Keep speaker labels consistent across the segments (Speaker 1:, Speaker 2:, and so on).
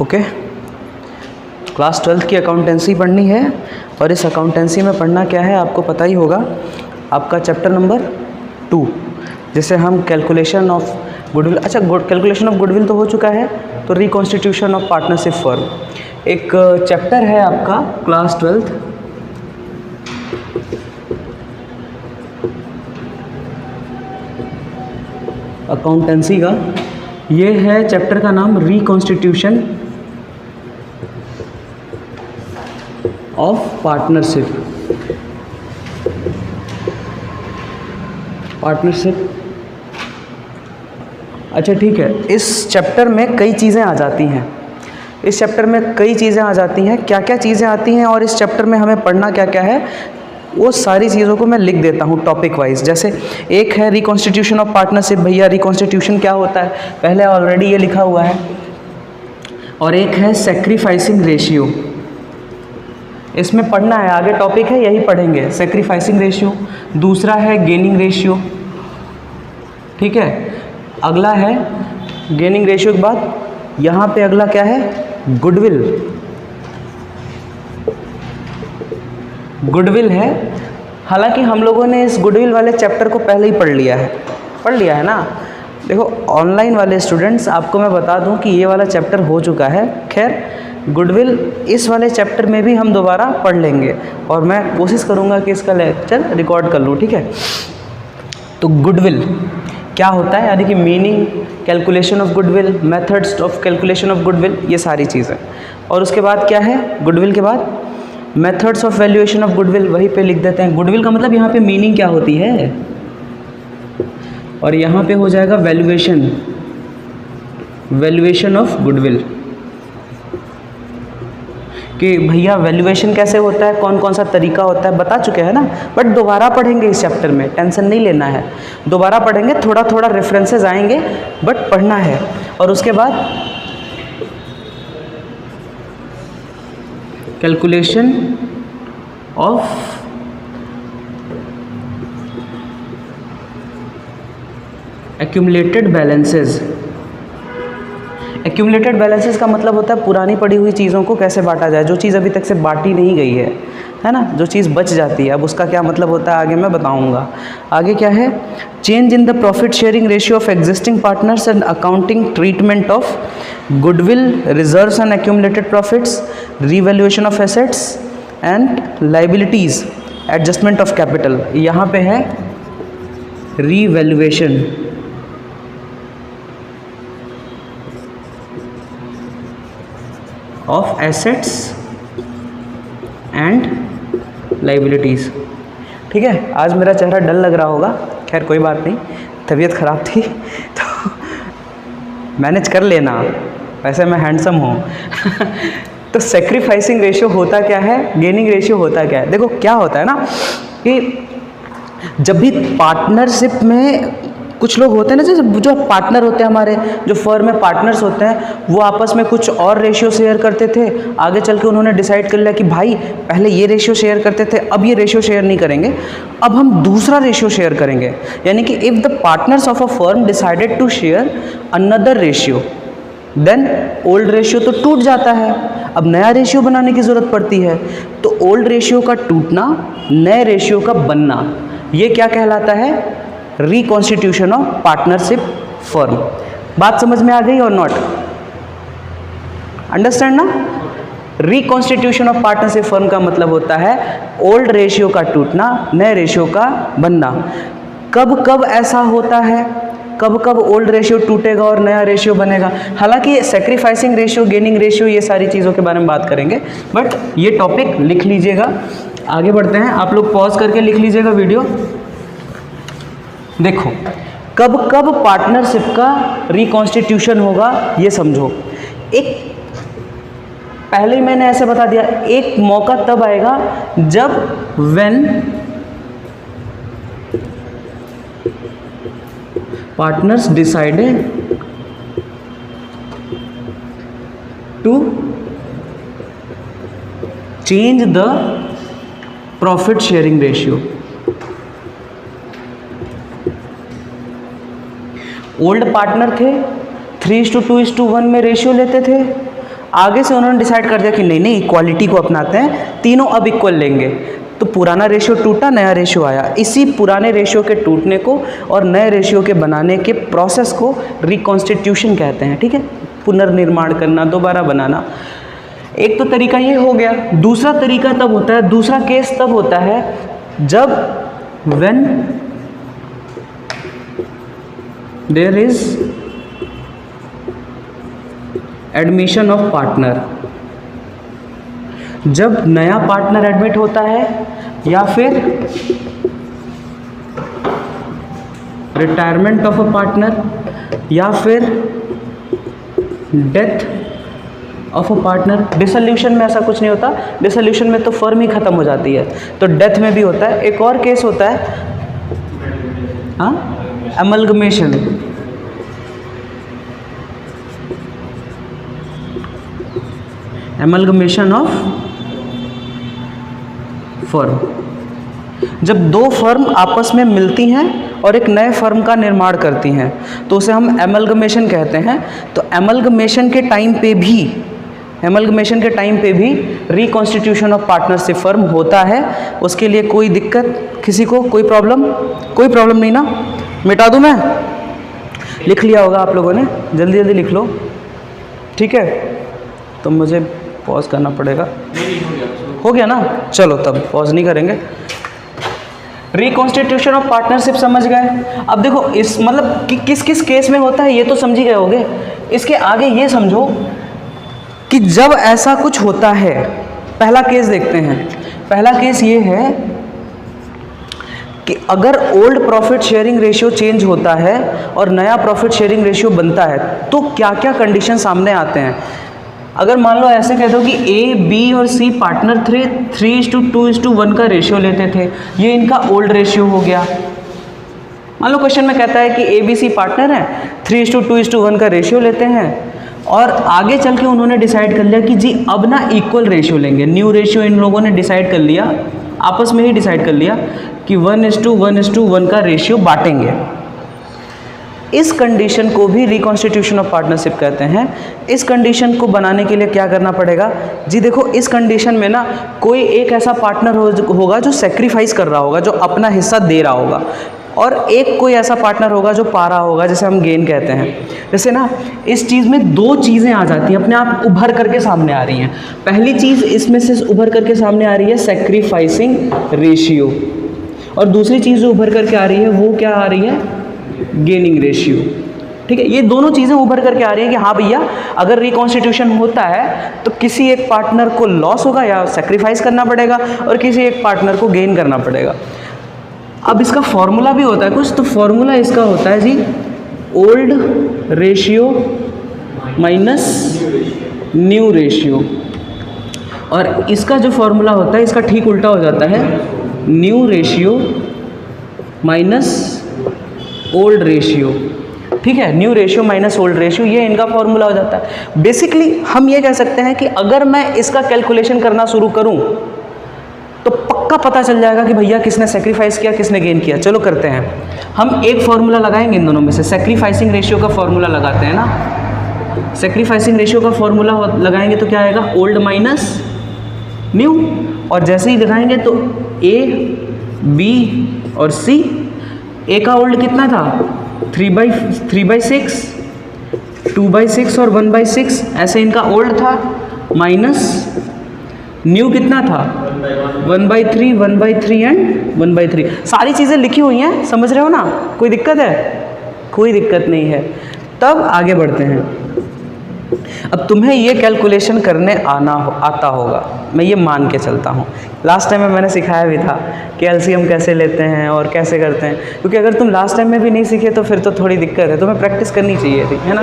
Speaker 1: Okay, class 12th की accountancy पढ़नी है और इस अकाउंटेंसी में पढ़ना क्या है आपको पता ही होगा। आपका चैप्टर नंबर 2 जिसे हम कैलकुलेशन ऑफ गुडविल, अच्छा कैलकुलेशन ऑफ गुडविल तो हो चुका है, तो रिकॉन्स्टिट्यूशन ऑफ पार्टनरशिप फर्म एक चैप्टर है आपका क्लास 12th अकाउंटेंसी का। ये है चैप्टर का नाम रिकॉन्स्टिट्यूशन ऑफ पार्टनरशिप। अच्छा ठीक है, इस चैप्टर में कई चीज़ें आ जाती हैं। इस चैप्टर में कई चीज़ें आ जाती हैं, क्या क्या चीज़ें आती हैं और इस चैप्टर में हमें पढ़ना क्या क्या है, वो सारी चीज़ों को मैं लिख देता हूँ टॉपिक वाइज। जैसे एक है रिकॉन्स्टिट्यूशन ऑफ पार्टनरशिप, भैया रिकॉन्स्टिट्यूशन क्या होता है पहले ऑलरेडी ये लिखा हुआ है। और एक है सेक्रीफाइसिंग रेशियो, इसमें पढ़ना है, आगे टॉपिक है यही पढ़ेंगे, सेक्रीफाइसिंग रेशियो। दूसरा है गेनिंग रेशियो, ठीक है। अगला है गेनिंग रेशियो के बाद यहाँ पे अगला क्या है, गुडविल है। हालांकि हम लोगों ने इस गुडविल वाले चैप्टर को पहले ही पढ़ लिया है ना। देखो ऑनलाइन वाले स्टूडेंट्स, आपको मैं बता दूं कि ये वाला चैप्टर हो चुका है। खैर गुडविल इस वाले चैप्टर में भी हम दोबारा पढ़ लेंगे और मैं कोशिश करूंगा कि इसका लेक्चर रिकॉर्ड कर लूँ, ठीक है। तो गुडविल क्या होता है, यानी कि meaning, calculation of goodwill, methods of calculation of goodwill, ये सारी चीज़ें। और उसके बाद क्या है, गुडविल के बाद methods of valuation of goodwill, वहीं पे लिख देते हैं। गुडविल का मतलब यहाँ पे मीनिंग क्या होती है, और यहाँ पे हो जाएगा वैल्यूएशन ऑफ गुडविल, कि भैया वैल्यूएशन कैसे होता है, कौन कौन सा तरीका होता है, बता चुके हैं ना। बट दोबारा पढ़ेंगे इस चैप्टर में, टेंशन नहीं लेना है, दोबारा पढ़ेंगे, थोड़ा थोड़ा रेफरेंसेस आएंगे बट पढ़ना है। और उसके बाद calculation of accumulated balances. Accumulated balances का मतलब होता है पुरानी पड़ी हुई चीज़ों को कैसे बांटा जाए, जो चीज़ अभी तक से बांटी नहीं गई है ना, जो चीज़ बच जाती है। अब उसका क्या मतलब होता है आगे मैं बताऊंगा। आगे क्या है, change in the profit sharing ratio of existing partners and accounting treatment of goodwill, reserves and accumulated profits, revaluation of assets and liabilities, adjustment of capital. यहाँ पे है revaluation of assets and liabilities, ठीक है। आज मेरा चेहरा डल लग रहा होगा, खैर कोई बात नहीं, तबीयत ख़राब थी तो मैनेज कर लेना, वैसे मैं हैंडसम हूँ तो सेक्रीफाइसिंग रेशियो होता क्या है, गेनिंग रेशियो होता क्या है। देखो क्या होता है ना कि जब भी पार्टनरशिप में कुछ लोग होते हैं ना, जैसे जो पार्टनर होते हैं हमारे, जो फर्म में पार्टनर्स होते हैं, वो आपस में कुछ और रेशियो शेयर करते थे। आगे चल के उन्होंने डिसाइड कर लिया कि भाई पहले ये रेशियो शेयर करते थे, अब ये रेशियो शेयर नहीं करेंगे, अब हम दूसरा रेशियो शेयर करेंगे। यानी कि if the partners of a firm decided to share another ratio, then old ratio तो टूट जाता है, अब नया रेशियो बनाने की ज़रूरत पड़ती है। तो ओल्ड रेशियो का टूटना, नए रेशियो का बनना, ये क्या कहलाता है, रिकॉन्स्टिट्यूशन ऑफ पार्टनरशिप फर्म। बात समझ में आ गई और नॉट, अंडरस्टैंड ना। रिकॉन्स्टिट्यूशन ऑफ पार्टनरशिप फर्म का मतलब होता है ओल्ड रेशियो का टूटना, नए रेशियो का बनना। कब कब ऐसा होता है, कब कब ओल्ड रेशियो टूटेगा और नया रेशियो बनेगा। हालांकि सेक्रीफाइसिंग रेशियो, गेनिंग रेशियो, ये सारी चीज़ों के बारे में बात करेंगे, बट ये टॉपिक लिख लीजिएगा। आगे बढ़ते हैं, आप लोग पॉज करके लिख लीजिएगा वीडियो। देखो कब कब पार्टनरशिप का रिकॉन्स्टिट्यूशन होगा ये समझो। एक पहले ही मैंने ऐसे बता दिया, एक मौका तब आएगा जब when partners decided to change the profit sharing ratio. Old partner थे, 3:2:1 में रेशियो लेते थे, आगे से उन्होंने डिसाइड कर दिया कि नहीं नहीं इक्वालिटी को अपनाते हैं, तीनों अब इक्वल लेंगे, तो पुराना रेशियो टूटा, नया रेशियो आया। इसी पुराने रेशियो के टूटने को और नए रेशियो के बनाने के प्रोसेस को रिकॉन्स्टिट्यूशन कहते हैं, ठीक है, पुनर्निर्माण करना, दोबारा बनाना। एक तो तरीका ये हो गया। दूसरा तरीका तब होता है, दूसरा केस तब होता है जब when there is admission of partner, जब नया पार्टनर एडमिट होता है या फिर रिटायरमेंट ऑफ अ पार्टनर या फिर death of a partner. Dissolution में ऐसा कुछ नहीं होता, डिसोल्यूशन में तो फर्म ही खत्म हो जाती है, तो डेथ में भी होता है। एक और केस होता है अमलगमेशन, एमलगमेशन ऑफ फर्म, जब दो फर्म आपस में मिलती हैं और एक नए फर्म का निर्माण करती हैं तो उसे हम एमलगमेशन कहते हैं। तो एमलगमेशन के टाइम पे भी रिकॉन्स्टिट्यूशन ऑफ पार्टनरशिप फर्म होता है। उसके लिए कोई दिक्कत किसी को, कोई प्रॉब्लम नहीं ना? मिटा दूं मैं? लिख लिया होगा आप लोगों ने, जल्दी जल्दी लिख लो, ठीक है? तो मुझे पॉज करना पड़ेगा। हो गया ना? चलो तब पॉज नहीं करेंगे। रिकॉन्स्टिट्यूशन ऑफ पार्टनरशिप समझ गए। अब देखो इस मतलब कि किस किस केस में होता है ये तो समझ ही गए होगे। इसके आगे ये समझो कि जब ऐसा कुछ होता है, पहला केस देखते हैं। पहला केस ये है कि अगर old profit sharing ratio change होता है और नया प्रॉफिट शेयरिंग रेशियो बनता है तो क्या क्या कंडीशन सामने आते हैं। अगर मान लो ऐसे कह दो कि ए, बी और सी पार्टनर थे, 3:2:1 का रेशियो लेते थे, ये इनका ओल्ड रेशियो हो गया। मान लो क्वेश्चन में कहता है कि ए, बी, सी पार्टनर हैं, 3:2:1 का रेशियो लेते हैं और आगे चल के उन्होंने डिसाइड कर लिया कि जी अब ना इक्वल रेशियो लेंगे। न्यू रेशियो इन लोगों ने डिसाइड कर लिया, आपस में ही डिसाइड कर लिया कि 1:1:1 का रेशियो बांटेंगे। इस कंडीशन को भी रिकॉन्स्टिट्यूशन ऑफ पार्टनरशिप कहते हैं। इस कंडीशन को बनाने के लिए क्या करना पड़ेगा जी? देखो इस कंडीशन में ना कोई एक ऐसा पार्टनर होगा जो सेक्रीफाइस कर रहा होगा, जो अपना हिस्सा दे रहा होगा, और एक कोई ऐसा पार्टनर होगा जो पा रहा होगा, जैसे हम गेन कहते हैं। जैसे ना इस चीज़ में दो चीज़ें आ जाती हैं, अपने आप उभर करके सामने आ रही हैं। पहली चीज़ इसमें से उभर करके सामने आ रही है सेक्रीफाइसिंग रेशियो, और दूसरी चीज़ जो उभर करके आ रही है वो क्या आ रही है? Gaining ratio. ठीक है, ये दोनों चीज़ें उभर करके आ रही हैं कि हाँ भैया अगर रिकॉन्स्टिट्यूशन होता है तो किसी एक पार्टनर को लॉस होगा या सेक्रीफाइस करना पड़ेगा और किसी एक पार्टनर को गेन करना पड़ेगा। अब इसका फॉर्मूला भी होता है कुछ, तो फॉर्मूला इसका होता है जी old ratio minus new ratio, और इसका जो फॉर्मूला होता है इसका ठीक उल्टा हो जाता है, new ratio minus old ratio. ठीक है, new ratio minus old ratio, ये इनका फॉर्मूला हो जाता है। बेसिकली हम ये कह सकते हैं कि अगर मैं इसका कैलकुलेशन करना शुरू करूं तो पक्का पता चल जाएगा कि भैया किसने सेक्रीफाइस किया, किसने गेन किया। चलो करते हैं, हम एक फॉर्मूला लगाएंगे इन दोनों में से। सेक्रीफाइसिंग रेशियो का फॉर्मूला लगाते हैं ना। सेक्रीफाइसिंग रेशियो का फॉर्मूला लगाएंगे तो क्या आएगा? ओल्ड माइनस न्यू, और जैसे ही लगाएंगे तो ए, बी और सी। ए का ओल्ड कितना था? 3/6, 2/6 और 1/6, ऐसे इनका ओल्ड था, माइनस न्यू कितना था? 1/3, 1/3 एंड 1/3। सारी चीज़ें लिखी हुई हैं, समझ रहे हो ना? कोई दिक्कत है? कोई दिक्कत नहीं है। तब आगे बढ़ते हैं। अब तुम्हें ये कैलकुलेशन करने आता होगा, मैं ये मान के चलता हूँ। लास्ट टाइम में मैंने सिखाया भी था कि एलसीएम कैसे लेते हैं और कैसे करते हैं, क्योंकि अगर तुम लास्ट टाइम में भी नहीं सीखे तो फिर तो थोड़ी दिक्कत है, तुम्हें प्रैक्टिस करनी चाहिए थी, है ना?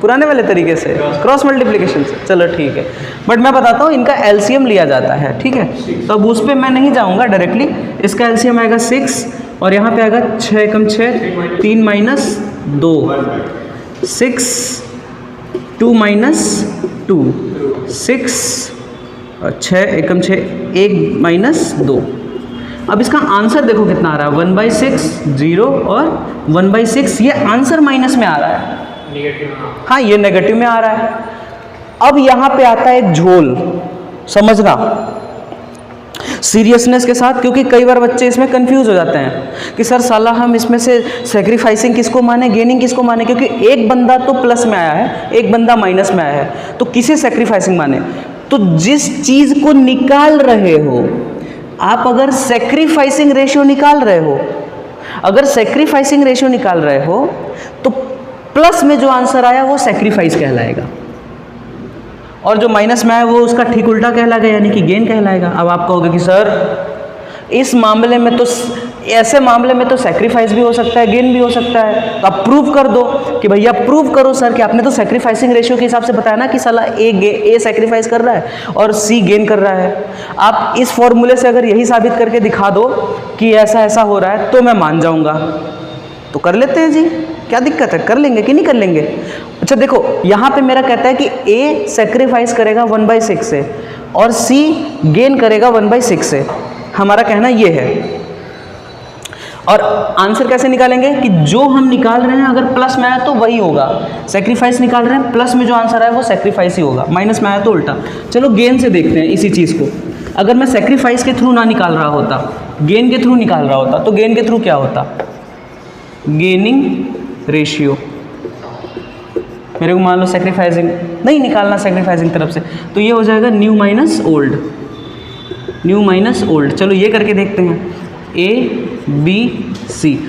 Speaker 1: पुराने वाले तरीके से, क्रॉस मल्टीप्लिकेशन से। चलो ठीक है, बट मैं बताता हूँ इनका एलसीएम लिया जाता है, ठीक है? तो अब उस पर मैं नहीं जाऊँगा डायरेक्टली। इसका एलसीएम आएगा 6 और यहाँ पे आएगा 6 एकम 6, 3 माइनस 2, 6, 2 माइनस 2, 6 और 6 एकम 6, 1 माइनस 2। अब इसका आंसर देखो कितना आ रहा है, 1/6, 0 और 1/6। ये आंसर माइनस में आ रहा है, हाँ ये नेगेटिव में आ रहा है। अब यहां पे आता है एक झोल, समझना सीरियसनेस के साथ, क्योंकि कई बार बच्चे इसमें कंफ्यूज हो जाते हैं कि सर साला हम इसमें से सेक्रीफाइसिंग किसको माने, गेनिंग किसको माने, क्योंकि एक बंदा तो प्लस में आया है, एक बंदा माइनस में आया है, तो किसे सेक्रीफाइसिंग माने। तो जिस चीज को निकाल रहे हो आप, अगर सेक्रीफाइसिंग रेशियो निकाल रहे हो, अगर सेक्रीफाइसिंग रेशियो निकाल रहे हो तो प्लस में जो आंसर आया वो सेक्रीफाइस कहलाएगा, और जो माइनस में आया वो उसका ठीक उल्टा कहलाएगा, यानी कि गेन कहलाएगा। अब आप कहोगे कि सर इस मामले में तो, ऐसे मामले में तो सेक्रीफाइस भी हो सकता है, गेन भी हो सकता है, तो आप प्रूव कर दो कि भैया प्रूव करो सर कि आपने तो सेक्रीफाइसिंग रेशियो के हिसाब से बताया ना कि साला ए सेक्रीफाइस कर रहा है और सी गेन कर रहा है। आप इस फॉर्मूले से अगर यही साबित करके दिखा दो कि ऐसा ऐसा हो रहा है तो मैं मान जाऊंगा। तो कर लेते हैं जी, क्या दिक्कत है, कर लेंगे कि नहीं कर लेंगे। अच्छा देखो यहाँ पे मेरा कहता है कि ए सेक्रीफाइस करेगा 1/6 से और सी गेन करेगा 1/6 से, हमारा कहना ये है। और आंसर कैसे निकालेंगे कि जो हम निकाल रहे हैं अगर प्लस में आया तो वही होगा, सेक्रीफाइस निकाल रहे हैं प्लस में जो आंसर आया वो सेक्रीफाइस ही होगा, माइनस में आया तो उल्टा। चलो गेन से देखते हैं इसी चीज़ को। अगर मैं सेक्रीफाइस के थ्रू ना निकाल रहा होता, गेन के थ्रू निकाल रहा होता, तो गेन के थ्रू क्या होता, गेनिंग रेशियो। मेरे को मान लो सेक्रीफाइसिंग नहीं निकालना, सेक्रीफाइसिंग तरफ से, तो ये हो जाएगा new minus old, new minus old. चलो ये करके देखते हैं, ए बी सी।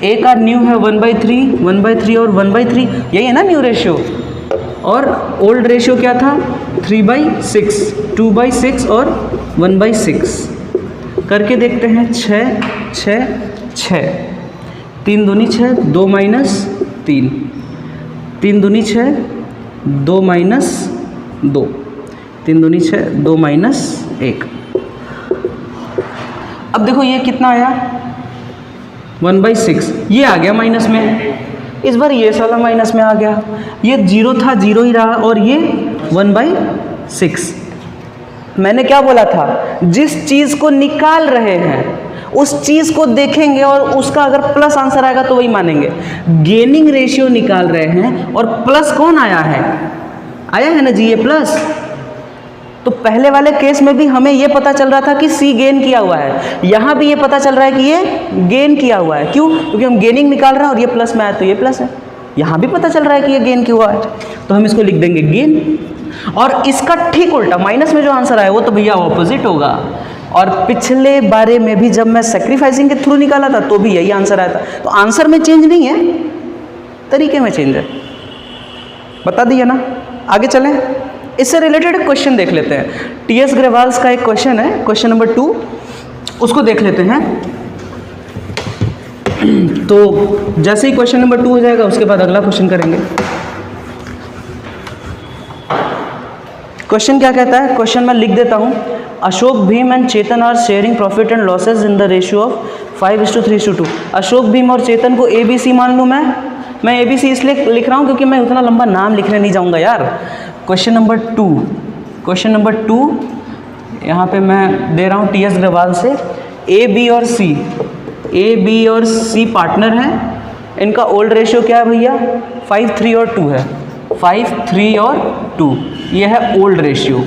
Speaker 1: ए का न्यू है 1/3, 1/3 और 1/3, यही है ना न्यू रेशियो। और ओल्ड रेशियो क्या था 3/6, 2/6 और 1/6। करके देखते हैं 6 6 6, 3 दूनी 6, 2 माइनस 3, 3 दूनी 6, 2 माइनस 2, 3 दूनी 6, 2 माइनस 1। अब देखो ये कितना आया 1/6, ये आ गया माइनस में, इस बार ये साला माइनस में आ गया, ये 0 था 0 ही रहा, और ये 1/6। मैंने क्या बोला था, जिस चीज़ को निकाल रहे हैं उस चीज़ को देखेंगे और उसका अगर प्लस आंसर आएगा तो वही मानेंगे। गेनिंग रेशियो निकाल रहे हैं और प्लस कौन आया है, आया है ना जी ये प्लस। तो पहले वाले केस में भी हमें ये पता चल रहा था कि सी गेन किया हुआ है, यहाँ भी ये पता चल रहा है कि ये गेन किया हुआ है। क्यों, क्योंकि हम गेनिंग निकाल रहे हैं और ये प्लस में आया तो ये प्लस है। यहाँ भी पता चल रहा है कि ये गेन किया हुआ है, तो हम इसको लिख देंगे गेन। और इसका ठीक उल्टा माइनस में जो आंसर आया वो तो भैया ऑपोजिट होगा। और पिछले बारे में भी जब मैं सेक्रीफाइसिंग के थ्रू निकाला था तो भी यही आंसर आया था। तो आंसर में चेंज नहीं है, तरीके में चेंज है। बता दिया ना। आगे चलें, इससे रिलेटेड एक क्वेश्चन देख लेते हैं। टीएस ग्रेवाल्स का एक क्वेश्चन है, क्वेश्चन नंबर 2, उसको देख लेते हैं। तो जैसे ही क्वेश्चन नंबर 2 हो जाएगा उसके बाद अगला क्वेश्चन करेंगे। क्वेश्चन क्या कहता है, क्वेश्चन मैं लिख देता हूँ। Ashok, Bheem and Chetan are sharing profit and losses in the ratio of 5:3:2। Ashok, Bheem और चेतन को ABC मान लूँ मैं ABC इसलिए लिख रहा हूँ क्योंकि मैं उतना लंबा नाम लिखने नहीं जाऊँगा यार। क्वेश्चन नंबर 2, क्वेश्चन नंबर 2 यहाँ पे मैं दे रहा हूँ टीएस ग्रेवाल से। A, B और C पार्टनर हैं, इनका ओल्ड रेशियो क्या है भैया 5, 3 और 2 है, 5, 3 और 2, ये है ओल्ड रेशियो।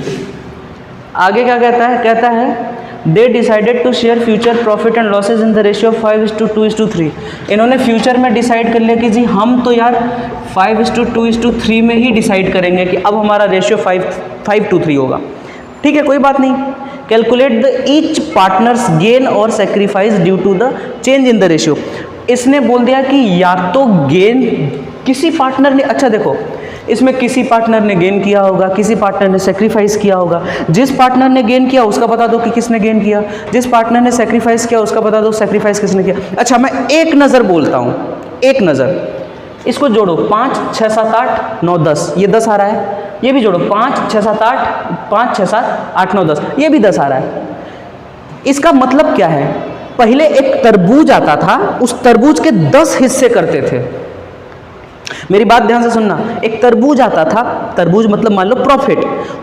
Speaker 1: आगे क्या कहता है they decided to share future profit and losses in the ratio of 5:2:3। इन्होंने फ्यूचर में डिसाइड कर लिया कि जी हम तो यार 5:2:3 में ही डिसाइड करेंगे कि अब हमारा रेशियो 5:3 होगा। ठीक है, कोई बात नहीं। Calculate the each partners gain और sacrifice due to the change in the ratio. इसने बोल दिया कि या तो गेन किसी पार्टनर ने, अच्छा देखो इसमें किसी पार्टनर ने गेन किया होगा, किसी पार्टनर ने सेक्रीफाइस किया होगा। जिस पार्टनर ने गेन किया उसका बता दो कि किसने गेन किया, जिस पार्टनर ने सेक्रीफाइस किया उसका बता दो सेक्रीफाइस किसने किया। अच्छा मैं एक नज़र बोलता हूँ, एक नज़र, इसको जोड़ो 5, 6, 7, 8, 9, 10, ये 10 आ रहा है। ये भी जोड़ो 5, 6, 7, 8, 9, 10, ये भी 10 आ रहा है। इसका मतलब क्या है, पहले एक तरबूज आता था, उस तरबूज के 10 हिस्से करते थे। मेरी बात ध्यान से सुनना, एक तरबूज आता था, तरबूज मतलब मान लो प्रॉफिट,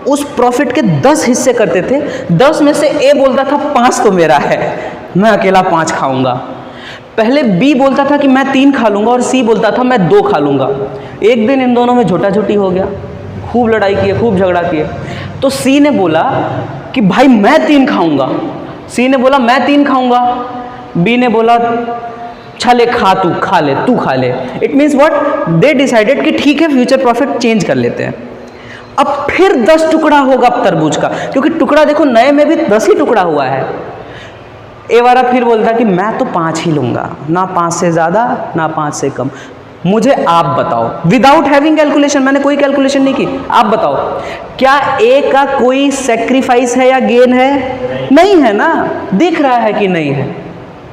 Speaker 1: उस प्रॉफिट के 10 हिस्से करते थे। 10 में से ए बोलता था 5 तो मेरा है, मैं अकेला 5 खाऊंगा। पहले बी बोलता था कि मैं 3 खा लूंगा और सी बोलता था मैं 2 खा लूंगा। एक दिन इन दोनों में झोटा झोटी हो गया, खूब लड़ाई की है, खूब झगड़ा किया। तो सी ने बोला कि भाई मैं 3 खाऊंगा। सी ने बोला मैं 3 खाऊंगा। बी ने बोला चले खा, तू खा ले, तू खा ले। It means what, they decided कि ठीक है फ्यूचर प्रॉफिट चेंज कर लेते हैं। अब फिर 10 टुकड़ा होगा तरबूज का, क्योंकि टुकड़ा देखो नए में भी 10 ही टुकड़ा हुआ है। ए वाला फिर बोलता कि मैं तो 5 ही लूंगा, ना 5 से ज़्यादा ना 5 से कम। मुझे आप बताओ, विदाउट हैविंग कैलकुलेशन, मैंने कोई कैलकुलेशन नहीं की, आप बताओ क्या ए का कोई सेक्रीफाइस है या गेन है? नहीं है ना, दिख रहा है कि नहीं है,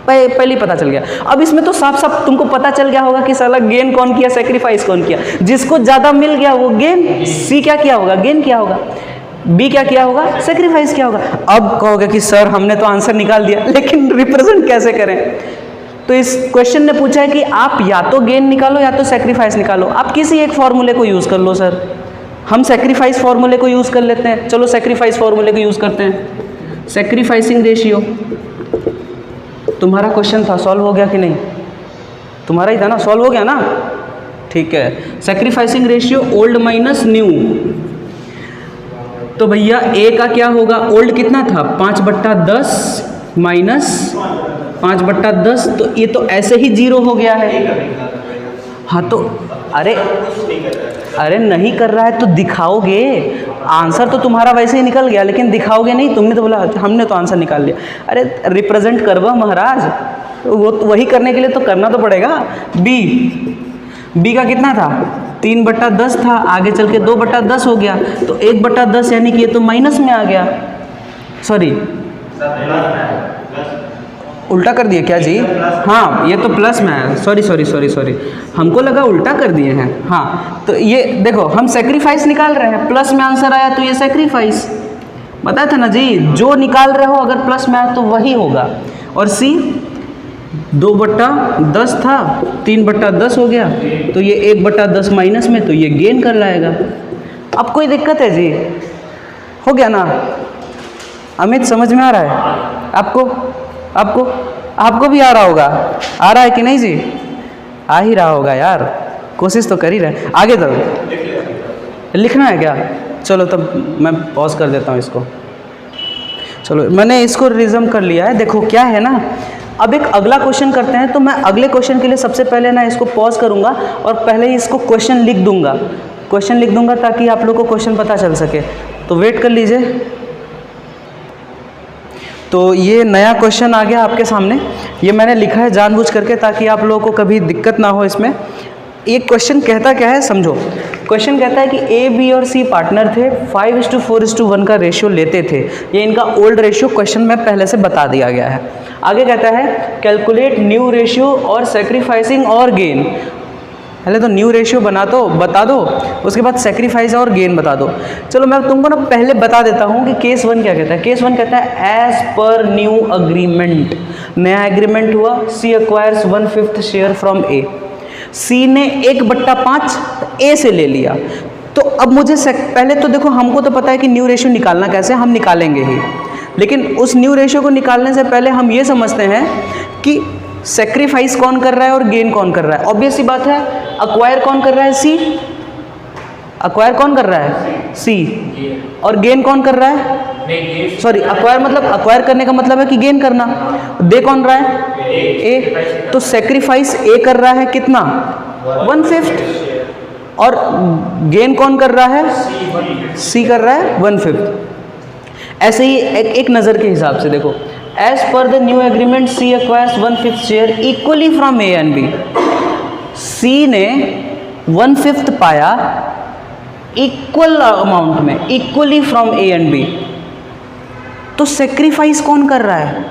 Speaker 1: पहले ही पता चल गया। अब इसमें तो साफ साफ तुमको पता चल गया होगा कि साला गेन कौन किया, सेक्रीफाइस कौन किया। जिसको ज़्यादा मिल गया वो गेन, सी क्या किया होगा, गेन किया होगा, बी क्या किया होगा, सेक्रीफाइस किया होगा। अब कहोगे कि सर हमने तो आंसर निकाल दिया, लेकिन रिप्रेजेंट कैसे करें? तो इस क्वेश्चन ने पूछा है कि आप या तो गेन निकालो या तो सेक्रीफाइस निकालो। आप किसी एक फॉर्मूले को यूज़ कर लो। सर हम सेक्रीफाइस फॉर्मूले को यूज़ कर लेते हैं, चलो सेक्रीफाइस फॉर्मूले को यूज़ करते हैं। सेक्रीफाइसिंग रेशियो, तुम्हारा क्वेश्चन था, सॉल्व हो गया कि नहीं? तुम्हारा ही था ना, सॉल्व हो गया ना? ठीक है। Sacrificing ratio old minus new. तो भैया ए का क्या होगा, ओल्ड कितना था 5/10 माइनस 5/10, तो ये तो ऐसे ही 0 हो गया है। हाँ तो अरे नहीं कर रहा है तो दिखाओगे, आंसर तो तुम्हारा वैसे ही निकल गया, लेकिन दिखाओगे नहीं। तुमने तो बोला हमने तो आंसर निकाल लिया। अरे रिप्रेजेंट करवा महाराज, वो वही करने के लिए तो करना तो पड़ेगा। बी का कितना था, 3/10 था, आगे चल के 2/10 हो गया, तो 1/10 यानी कि ये तो माइनस में आ गया। सॉरी उल्टा कर दिए क्या जी? हाँ ये तो प्लस में है, सॉरी, हमको लगा उल्टा कर दिए हैं। हाँ तो ये देखो हम सेक्रीफाइस निकाल रहे हैं, प्लस में आंसर आया तो ये सेक्रीफाइस, बताया था ना जी, जो निकाल रहे हो अगर प्लस में आया तो वही होगा। और सी 2/10 था, 3/10 हो गया, तो ये 1/10 माइनस में, तो ये गेन कर लाएगा। अब कोई दिक्कत है जी? हो गया ना? अमित समझ में आ रहा है आपको भी आ रहा होगा, आ रहा है कि नहीं जी? आ ही रहा होगा यार, कोशिश तो कर ही रहे। आगे तो लिखना है क्या? चलो तब मैं पॉज कर देता हूँ इसको। चलो मैंने इसको रिज्यूम कर लिया है। देखो क्या है ना, अब एक अगला क्वेश्चन करते हैं। तो मैं अगले क्वेश्चन के लिए सबसे पहले ना इसको पॉज करूँगा और पहले ही इसको क्वेश्चन लिख दूंगा ताकि आप लोग को क्वेश्चन पता चल सके। तो वेट कर लीजिए। तो ये नया क्वेश्चन आ गया आपके सामने, ये मैंने लिखा है जानबूझ करके ताकि आप लोगों को कभी दिक्कत ना हो इसमें। एक क्वेश्चन कहता क्या है समझो। क्वेश्चन कहता है कि ए बी और सी पार्टनर थे, 5:4:1 का रेशियो लेते थे। ये इनका ओल्ड रेशियो क्वेश्चन में पहले से बता दिया गया है। आगे कहता है कैलकुलेट न्यू रेशियो और सेक्रीफाइसिंग और गेन। पहले तो न्यू रेशियो बता दो, उसके बाद सेक्रीफाइस और गेन बता दो। चलो मैं तुमको ना पहले बता देता हूँ कि केस 1 क्या कहता है। केस 1 कहता है एज पर न्यू अग्रीमेंट, नया एग्रीमेंट हुआ, सी एक्वायर्स 1/5 शेयर फ्रॉम ए। सी ने 1/5 ए से ले लिया। तो अब मुझे पहले तो देखो, हमको तो पता है कि न्यू रेशियो निकालना कैसे, हम निकालेंगे ही, लेकिन उस न्यू रेशियो को निकालने से पहले हम ये समझते हैं कि सेक्रीफाइस कौन कर रहा है और गेन कौन कर रहा है। ऑब्वियस सी बात है, अक्वायर कौन कर रहा है, सी। अक्वायर कौन कर रहा है, सी। और गेन कौन कर रहा है, सॉरी अक्वायर करने का मतलब है कि गेन करना। दे कौन रहा है, ए। तो सेक्रीफाइस ए कर रहा है कितना, 1/5, और गेन कौन कर रहा है, सी कर रहा है 1/5। ऐसे ही एक नज़र के हिसाब से देखो, as per the new agreement C acquires 1/5 share equally from A and B. C ने 1/5 पाया इक्वल अमाउंट में, equally from A and B. तो सेक्रीफाइस कौन कर रहा है,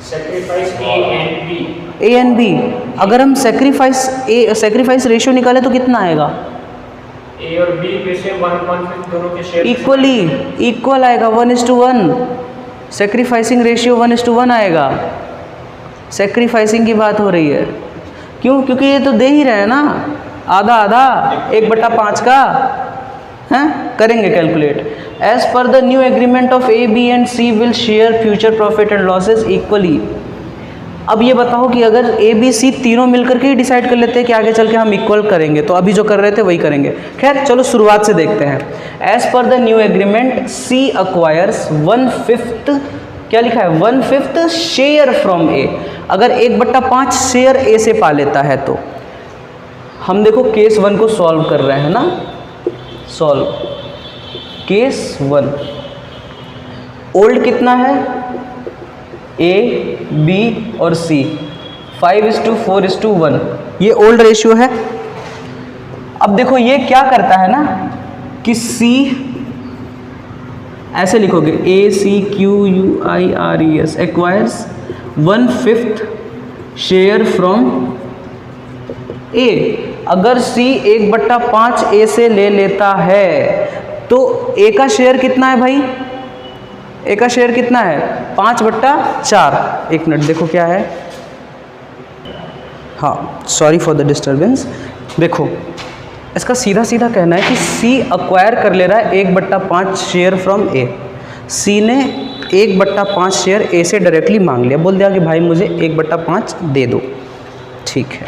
Speaker 2: सेक्रीफाइस
Speaker 1: ए एंड बी। अगर हम सेक्रीफाइस रेशियो निकाले तो कितना आएगा,
Speaker 2: ए और बी में से 1/5 दोनों के शेयर
Speaker 1: इक्वल आएगा, 1:1। सेक्रीफाइसिंग रेशियो 1:1 आएगा। सेक्रीफाइसिंग की बात हो रही है, क्यों? क्योंकि ये तो दे ही रहे हैं ना, आधा 1/5 का है। करेंगे calculate. As per the new agreement of A B and C will share future profit and losses equally. अब ये बताओ कि अगर ए बी सी तीनों मिलकर के ही डिसाइड कर लेते हैं कि आगे चल के हम इक्वल करेंगे, तो अभी जो कर रहे थे वही करेंगे। खैर चलो शुरुआत से देखते हैं। As per the new agreement C acquires 1/5, क्या लिखा है, 1/5 शेयर फ्रॉम ए। अगर 1/5 शेयर ए से पा लेता है तो हम देखो केस 1 को सॉल्व कर रहे हैं ना, सॉल्व केस 1। ओल्ड कितना है, ए बी और सी 5:4:1, ये ओल्ड रेशियो है। अब देखो ये क्या करता है ना कि सी ऐसे लिखोगे ACQUIRES एक्वायर्स 1/5 शेयर फ्रॉम ए। अगर सी 1/5 ए से ले लेता है तो ए का शेयर कितना है भाई, ए का शेयर कितना है 5/4। एक मिनट देखो क्या है, हाँ सॉरी फॉर द डिस्टर्बेंस। देखो इसका सीधा सीधा कहना है कि सी अक्वायर कर ले रहा है 1/5 शेयर फ्रॉम ए। सी ने 1/5 शेयर ए से डायरेक्टली मांग लिया, बोल दिया कि भाई मुझे 1/5 दे दो, ठीक है।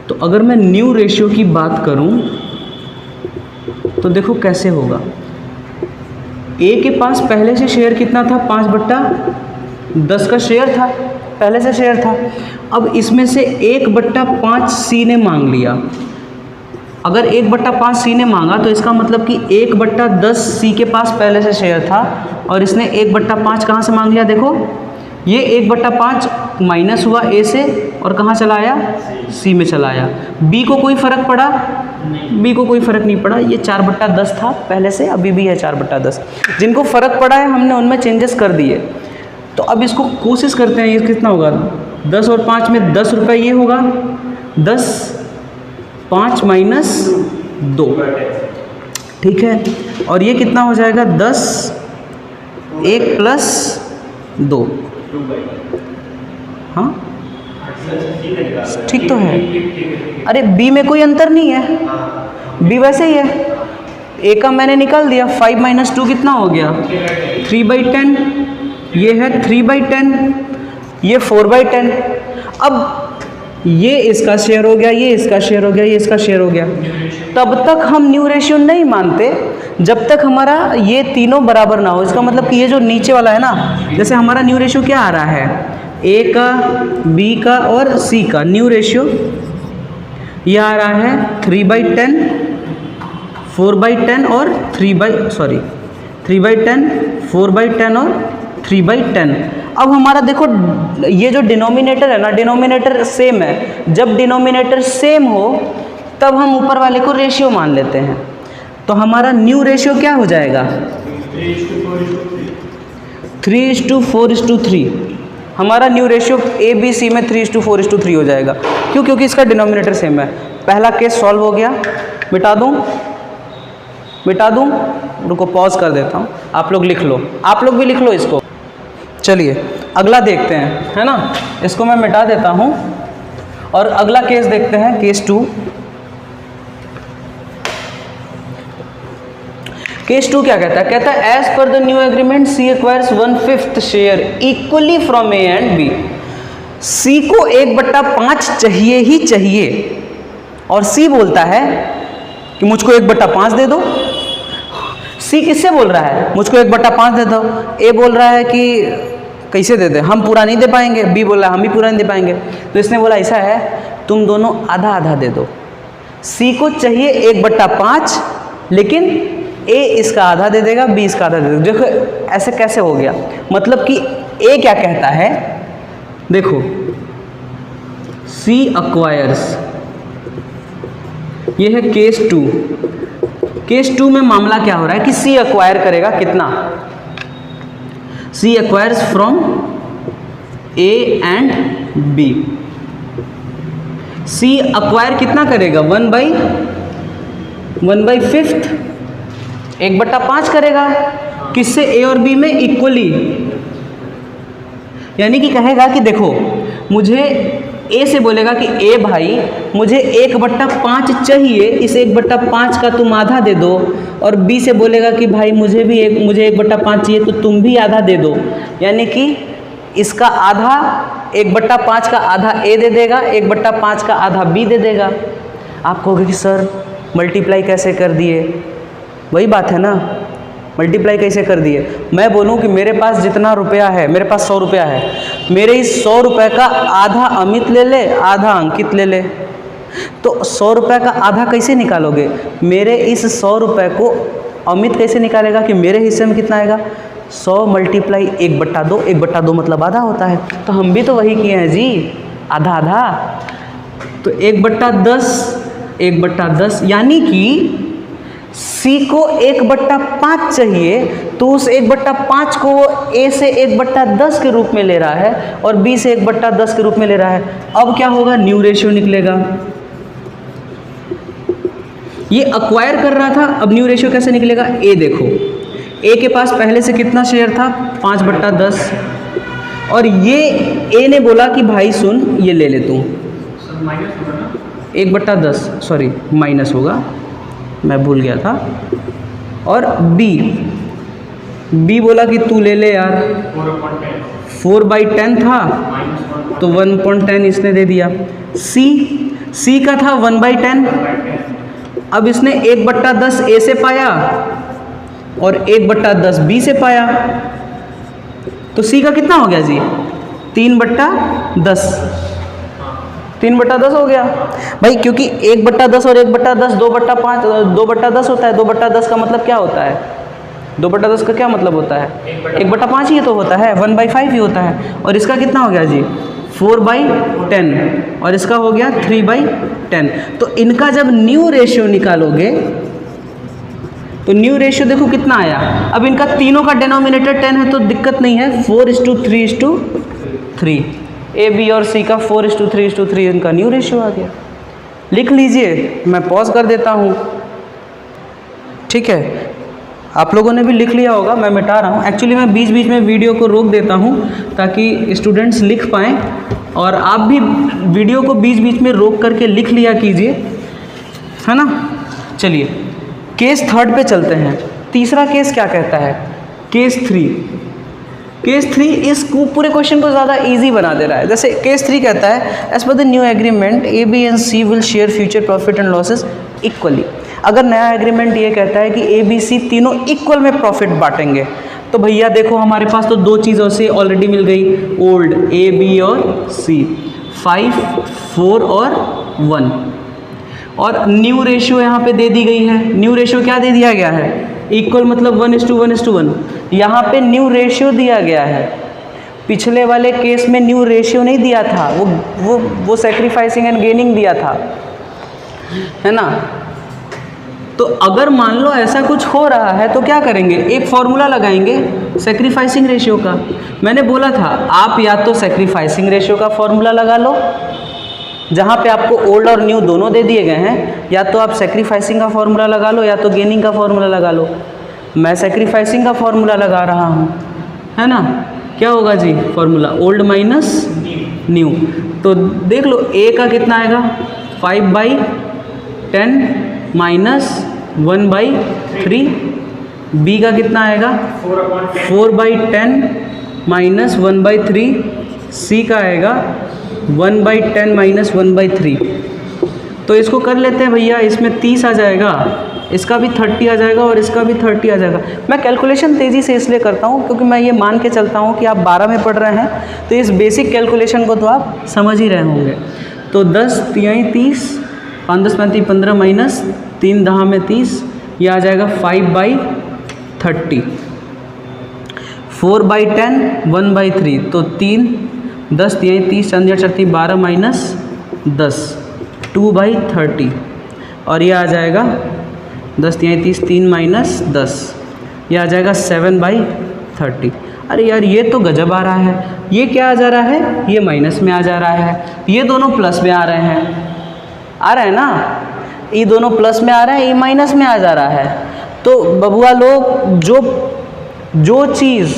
Speaker 1: तो अगर मैं न्यू रेशियो की बात करूं तो देखो कैसे होगा। ए के पास पहले से शेयर कितना था, 5/10 का शेयर था, पहले से शेयर था। अब इसमें से 1/5 सी ने मांग लिया। अगर 1/5 सी ने मांगा तो इसका मतलब कि 1/10 सी के पास पहले से शेयर था और इसने 1/5 कहाँ से मांग लिया। देखो ये 1/5 माइनस हुआ ए से और कहाँ चला आया, सी में चला आया। बी को कोई फ़र्क पड़ा, बी को कोई फ़र्क नहीं पड़ा, ये 4/10 था पहले से, अभी भी है 4/10। जिनको फ़र्क पड़ा है हमने उनमें चेंजेस कर दिए। तो अब इसको कोशिश करते हैं, ये कितना होगा, 10 और 5 में 10 रुपये, ये होगा 10 5 माइनस 2, ठीक है। और ये कितना हो जाएगा 10 1 प्लस 2, हाँ ठीक तो है। अरे बी में कोई अंतर नहीं है, बी वैसे ही है। ए का मैंने निकाल दिया, 5 - 2 कितना हो गया 3/10, ये है 3/10, ये 4/10। अब ये इसका शेयर हो गया, ये इसका शेयर हो गया, ये इसका शेयर हो गया। तब तक हम न्यू रेशियो नहीं मानते जब तक हमारा ये तीनों बराबर ना हो। इसका मतलब कि ये जो नीचे वाला है ना, जैसे हमारा न्यू रेशियो क्या आ रहा है, ए का, बी का और सी का न्यू रेशियो ये आ रहा है 3/10, 4/10 और 3/10, 4/10 और 3/10। अब हमारा देखो ये जो डिनोमिनेटर है ना, डिनोमिनेटर सेम है। जब डिनोमिनेटर सेम हो तब हम ऊपर वाले को रेशियो मान लेते हैं। तो हमारा न्यू रेशियो क्या हो जाएगा 3:4:3। हमारा new ratio A B C में 3:4:3 हो जाएगा। क्यों, क्योंकि इसका डिनोमिनेटर सेम है। पहला केस सॉल्व हो गया, मिटा दूँ, रुको पॉज कर देता हूँ, आप लोग लिख लो, आप लोग भी लिख लो इसको। चलिए अगला देखते हैं, है ना, इसको मैं मिटा देता हूँ और अगला केस देखते हैं, केस 2। केस 2 क्या कहता है, कहता है as per the new agreement C acquires 1/5 share equally from A and B. C को 1/5 चाहिए ही चाहिए और सी बोलता है कि मुझको 1/5 दे दो। सी किससे बोल रहा है, मुझको 1/5 दे दो। ए बोल रहा है कि कैसे दे दे, हम पूरा नहीं दे पाएंगे। बी बोल रहा है हम भी पूरा नहीं दे पाएंगे। तो इसने बोला ऐसा है, तुम दोनों आधा आधा दे दो। सी को चाहिए 1/5, लेकिन ए इसका आधा दे देगा, बी इसका आधा दे देगा। देखो ऐसे कैसे हो गया, मतलब कि ए क्या कहता है, देखो सी अक्वायर्स, ये है केस 2। केस 2 में मामला क्या हो रहा है कि सी अक्वायर करेगा कितना, C acquires from A and B. C acquire कितना करेगा 1/5, 1/5 करेगा, किससे, ए और बी में इक्वली। यानी कि कहेगा कि देखो मुझे ए से बोलेगा कि ए भाई मुझे 1/5 चाहिए, इस 1/5 का तुम आधा दे दो। और बी से बोलेगा कि भाई मुझे 1/5 चाहिए तो तुम भी आधा दे दो। यानी कि इसका आधा 1/5 का आधा ए दे देगा, 1/5 का आधा बी दे देगा। आप कहोगे कि सर मल्टीप्लाई कैसे कर दिए? वही बात है ना, मल्टीप्लाई कैसे कर दिए? मैं बोलूं कि मेरे पास जितना रुपया है, मेरे पास 100 रुपया है, मेरे इस 100 रुपये का आधा अमित ले ले, आधा अंकित ले ले। तो 100 रुपये का आधा कैसे निकालोगे? मेरे इस 100 रुपये को अमित कैसे निकालेगा कि मेरे हिस्से में कितना आएगा? 100 × 1/2, 1/2 मतलब आधा होता है। तो हम भी तो वही किए हैं जी, आधा आधा। तो 1/10, 1/10 यानी कि C को 1/5 चाहिए, तो उस 1/5 को वो A से 1/10 के रूप में ले रहा है और B से 1/10 के रूप में ले रहा है। अब क्या होगा? न्यू रेशियो निकलेगा। ये अक्वायर कर रहा था, अब न्यू रेशियो कैसे निकलेगा? A देखो, A के पास पहले से कितना शेयर था? 5/10। और ये A ने बोला कि भाई सुन, ये ले ले तू। 1/10, सॉरी माइनस होगा, मैं भूल गया था। और B बोला कि तू ले ले यार, 4/10 था तो 1/10 इसने दे दिया। C का था 1/10, अब इसने 1/10 A से पाया और 1/10 B से पाया, तो C का कितना हो गया जी? 3/10, 3/10 हो गया भाई, क्योंकि 1/10 और 1/10 2/5 2/10 होता है। 2/10 का मतलब क्या होता है? 2/10 का क्या मतलब होता है? 1/5 ही तो होता है, 1/5 ही होता है। और इसका कितना हो गया जी? 4/10, और इसका हो गया 3/10। तो इनका जब न्यू रेशियो निकालोगे तो न्यू रेशियो देखो कितना आया। अब इनका तीनों का डिनोमिनेटर 10 है तो दिक्कत नहीं है, 4:3:3। A, B और C का 4:3:3 इनका न्यू रेशियो आ गया। लिख लीजिए, मैं पॉज कर देता हूँ, ठीक है? आप लोगों ने भी लिख लिया होगा, मैं मिटा रहा हूँ। एक्चुअली मैं बीच बीच में वीडियो को रोक देता हूँ ताकि स्टूडेंट्स लिख पाएँ, और आप भी वीडियो को बीच बीच में रोक करके लिख लिया कीजिए, है ना? चलिए केस 3 पे चलते हैं। तीसरा केस क्या कहता है? केस 3 इस पूरे क्वेश्चन को ज़्यादा इजी बना दे रहा है। जैसे केस 3 कहता है, as per the new agreement A, B and C will share future profit and losses equally. अगर नया एग्रीमेंट ये कहता है कि A, B, C तीनों इक्वल में प्रॉफिट बांटेंगे, तो भैया देखो हमारे पास तो दो चीज़ों से ऑलरेडी मिल गई, ओल्ड A, B और C, 5, 4 और 1, और न्यू रेशियो यहाँ पे दे दी गई है। न्यू रेशियो क्या दे दिया गया है? इक्वल मतलब 1:1:1। यहाँ पे न्यू रेशियो दिया गया है। पिछले वाले केस में न्यू रेशियो नहीं दिया था, वो सैक्रिफाइसिंग एंड गेनिंग दिया था, है ना? तो अगर मान लो ऐसा कुछ हो रहा है तो क्या करेंगे? एक फॉर्मूला लगाएंगे सैक्रिफाइसिंग रेशियो का। मैंने बोला था आप या तो सैक्रिफाइसिंग रेशियो का फॉर्मूला लगा लो, जहाँ पे आपको ओल्ड और न्यू दोनों दे दिए गए हैं, या तो आप सैक्रिफाइसिंग का फॉर्मूला लगा लो या तो गेनिंग का फॉर्मूला लगा लो। मैं सैक्रिफाइसिंग का फॉर्मूला लगा रहा हूँ, है ना? क्या होगा जी फॉर्मूला? Old minus new. तो देख लो A का कितना आएगा? 5/10 माइनस 1/3। B का कितना आएगा? 4/10 माइनस 1/3। C का आएगा 1/10 माइनस 1/3। तो इसको कर लेते हैं भैया, इसमें 30 आ जाएगा, इसका भी 30 आ जाएगा और इसका भी 30 आ जाएगा। मैं कैलकुलेशन तेज़ी से इसलिए करता हूँ क्योंकि मैं ये मान के चलता हूँ कि आप 12 में पढ़ रहे हैं, तो इस बेसिक कैलकुलेशन को तो आप समझ ही रहे होंगे। तो 10 तिहाई 30, 5 10 35 15 माइनस 3 10 में 30, यह आ जाएगा 5/30। 4/10 1/3, तो 3 10 तिहाई 30 चंद 12 माइनस 10 2/30, और यह आ जाएगा 10 तिहाई 30 3 माइनस 10, यह आ जाएगा 7/30। अरे यार ये तो गजब आ रहा है, ये क्या आ जा रहा है? ये माइनस में आ जा रहा है, ये दोनों प्लस में आ रहे हैं, आ रहा है ना? ये दोनों प्लस में आ रहे हैं, ये माइनस में आ जा रहा है। तो बबुआ लोग जो चीज़